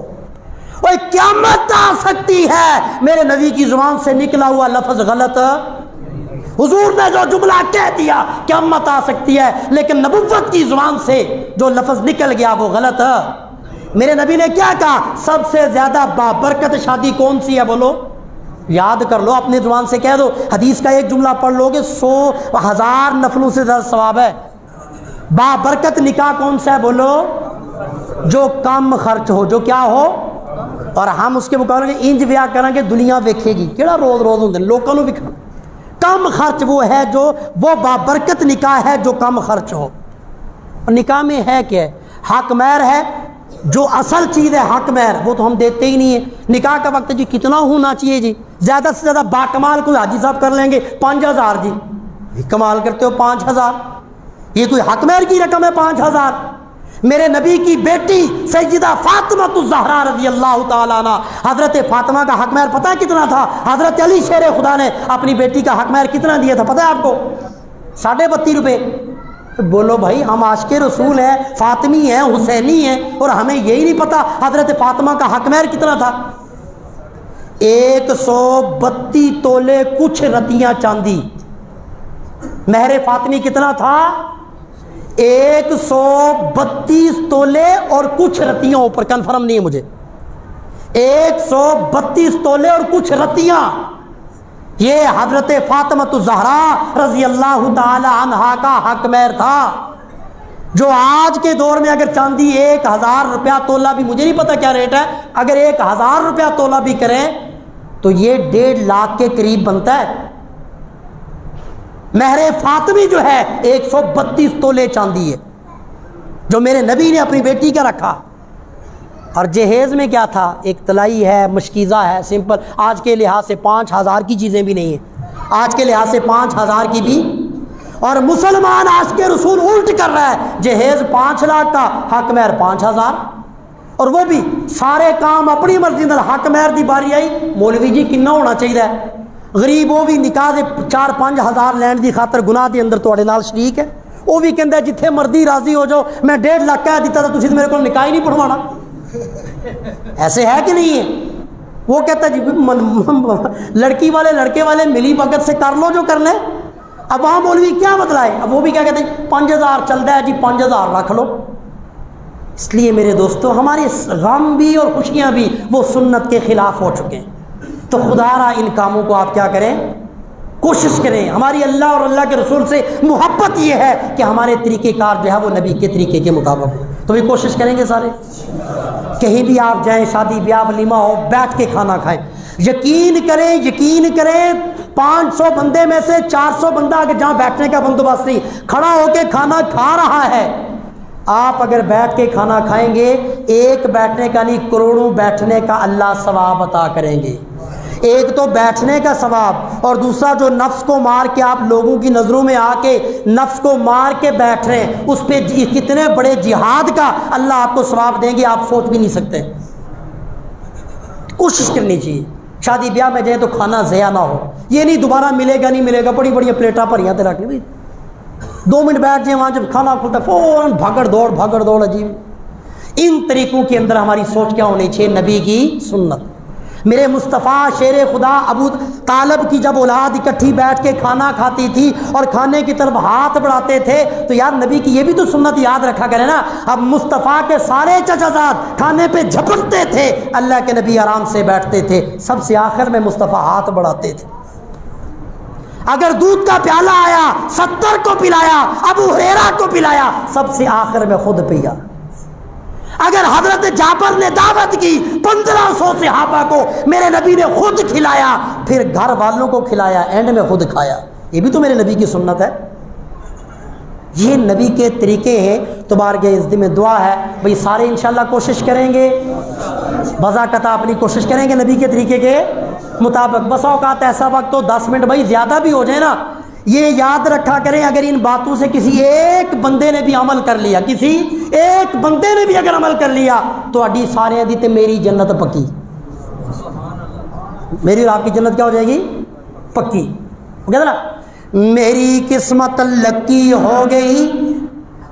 وہ قیامت آ سکتی ہے میرے نبی کی زبان سے نکلا ہوا لفظ غلط، حضور نے جو جملہ کہہ دیا قیامت آ سکتی ہے، لیکن نبوت کی زبان سے جو لفظ نکل گیا وہ غلط۔ میرے نبی نے کیا کہا؟ سب سے زیادہ بابرکت شادی کون سی ہے؟ بولو، یاد کر لو، اپنی زبان سے کہہ دو، حدیث کا ایک جملہ پڑھ لو گے 100,000 نفلوں سے زیادہ ثواب ہے۔ بابرکت نکاح کون سا ہے؟ بولو، جو کم خرچ ہو، جو کیا ہو، اور ہم اس کے مقابلے میں انج بیاہ کریں گے دنیا ویکھے گی کیڑا روز روز ہوندے لوکاں نوں وکھا۔ کم خرچ وہ ہے جو وہ بابرکت نکاح ہے جو کم خرچ ہو۔ اور نکاح میں ہے کیا ہے؟ حق مہر ہے، جو اصل چیز ہے حق مہر وہ تو ہم دیتے ہی نہیں ہیں۔ نکاح کا وقت جی کتنا ہونا چاہیے؟ جی زیادہ سے زیادہ باکمال کوئی حاجی صاحب کر لیں گے 5,000، جی کمال کرتے ہو 5,000، یہ کوئی حق مہر کی رقم ہے 5,000؟ میرے نبی کی بیٹی سیدہ فاطمہ الزہرا رضی اللہ تعالیٰ عنہ، حضرت فاطمہ کا حق مہر پتہ ہے کتنا تھا؟ حضرت علی شیر خدا نے اپنی بیٹی کا حق مہر کتنا دیا تھا پتہ ہے آپ کو؟ 32.5 روپے۔ بولو بھائی ہم عاشق رسول ہیں، فاطمی ہیں، حسینی ہیں، اور ہمیں یہی نہیں پتا حضرت فاطمہ کا حق مہر کتنا تھا؟ 132 تولے کچھ رتیاں چاندی۔ مہر فاطمی کتنا تھا؟ 132 تولے اور کچھ رتیاں، اوپر کنفرم نہیں ہے مجھے، 132 تولے اور کچھ رتیاں، یہ حضرت فاطمہ الزہرا رضی اللہ تعالی عنہا کا حق مہر تھا، جو آج کے دور میں اگر چاندی 1,000 روپیہ تولہ بھی، مجھے نہیں پتا کیا ریٹ ہے، اگر 1,000 روپیہ تولہ بھی کریں تو یہ 1.5 لاکھ کے قریب بنتا ہے۔ مہر فاطمی جو ہے 132 تولے چاندی ہے جو میرے نبی نے اپنی بیٹی کا رکھا۔ اور جہیز میں کیا تھا؟ ایک طلائی ہے، مشکیزہ ہے، سمپل، آج کے لحاظ سے 5,000 کی چیزیں بھی نہیں ہیں، آج کے لحاظ سے 5,000 کی بھی۔ اور مسلمان آج کے رسول الٹ کر رہا ہے، جہیز 5 لاکھ کا، حق مہر 5,000، اور وہ بھی سارے کام اپنی مرضی نال۔ حق مہر دی باری آئی، مولوی جی کنا ہونا چاہیے؟ غریب وہ بھی نکاح دے 4-5 ہزار لین دی خاطر گناہ دے اندر تواڈے نال شریک ہے، وہ بھی کہندا ہے جتھے مرضی راضی ہو جاؤ، میں 1.5 لاکھ کہہ دیتا تو تسی میرے کو نکاح ہی نہیں پڑھوانا۔ ایسے ہے کہ نہیں ہے؟ وہ کہتا ہے جی لڑکی والے لڑکے والے ملی بھگت سے کر لو جو کرنا ہے۔ اب وہاں مولوی کیا بتلائے، اب وہ بھی کیا کہتے ہیں 5000 چلتا ہے جی 5000 رکھ لو۔ اس لیے میرے دوستو ہمارے غم بھی اور خوشیاں بھی وہ سنت کے خلاف ہو چکے ہیں، تو خدا را ان کاموں کو آپ کیا کریں، کوشش کریں۔ ہماری اللہ اور اللہ کے رسول سے محبت یہ ہے کہ ہمارے طریقہ کار جو ہے وہ نبی کے طریقے کے مطابق ہو، تو بھی کوشش کریں گے سارے۔ کہیں بھی آپ جائیں، شادی بیاہ ولیمہ ہو، بیٹھ کے کھانا کھائیں۔ یقین کریں 500 بندے میں سے 400 بندہ اگر جہاں بیٹھنے کا بندوبست نہیں، کھڑا ہو کے کھانا کھا رہا ہے، آپ اگر بیٹھ کے کھانا کھائیں گے، ایک بیٹھنے کا نہیں کروڑوں بیٹھنے کا اللہ ثواب عطا کریں گے۔ ایک تو بیٹھنے کا ثواب، اور دوسرا جو نفس کو مار کے آپ لوگوں کی نظروں میں آ کے نفس کو مار کے بیٹھ رہے ہیں، اس پہ کتنے بڑے جہاد کا اللہ آپ کو ثواب دیں گے آپ سوچ بھی نہیں سکتے۔ کوشش کرنی چاہیے شادی بیاہ میں جائیں تو کھانا ضیاع نہ ہو، یہ نہیں دوبارہ ملے گا بڑی بڑی پلیٹاں بھریاں تے رکھ لی، 2 منٹ بیٹھ جائیں وہاں جب کھانا کھلتا ہے فوراً بھگڑ دوڑ عجیب۔ ان طریقوں کے اندر ہماری سوچ کیا ہونی چاہیے، نبی کی سنت۔ میرے مصطفیٰ شیر خدا ابو طالب کی جب اولاد اکٹھی بیٹھ کے کھانا کھاتی تھی اور کھانے کی طرف ہاتھ بڑھاتے تھے تو یار نبی کی یہ بھی تو سنت یاد رکھا کرے نا۔ اب مصطفیٰ کے سارے چچا زاد کھانے پہ جھپٹتے تھے، اللہ کے نبی آرام سے بیٹھتے تھے، سب سے آخر میں مصطفیٰ ہاتھ بڑھاتے تھے۔ اگر دودھ کا پیالہ آیا 70 کو پلایا، ابو ہریرہ کو پلایا، سب سے آخر میں خود پیا۔ اگر حضرت جابر نے دعوت کی 1500 صحابہ کو، میرے نبی نے خود کھلایا، پھر گھر والوں کو کھلایا، اینڈ میں خود کھایا۔ یہ بھی تو میرے نبی کی سنت ہے، یہ نبی کے طریقے ہیں۔ تو بارگاہ عزت میں دعا ہے بھئی سارے انشاءاللہ کوشش کریں گے، بذاقتہ اپنی کوشش کریں گے نبی کے طریقے کے مطابق۔ بس اوقات ایسا وقت تو 10 منٹ بھائی زیادہ بھی ہو جائے نا، یہ یاد رکھا کریں اگر ان باتوں سے کسی ایک بندے نے بھی عمل کر لیا، کسی ایک بندے نے بھی اگر عمل کر لیا تو اڈی سارے دی تے میری جنت پکی، میری اور آپ کی جنت کیا ہو جائے گی، پکی۔ کہتے نا میری قسمت لکی ہو گئی،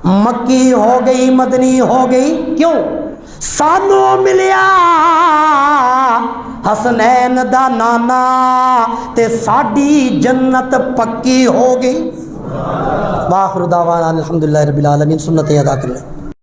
مکی ہو گئی، مدنی ہو گئی، کیوں؟ سانو ملیا حسنین دا نانا تے ساڈی جنت پکی ہو گئی۔ باخر دعوانا الحمدللہ رب العالمین۔ سنت ادا کر لیں۔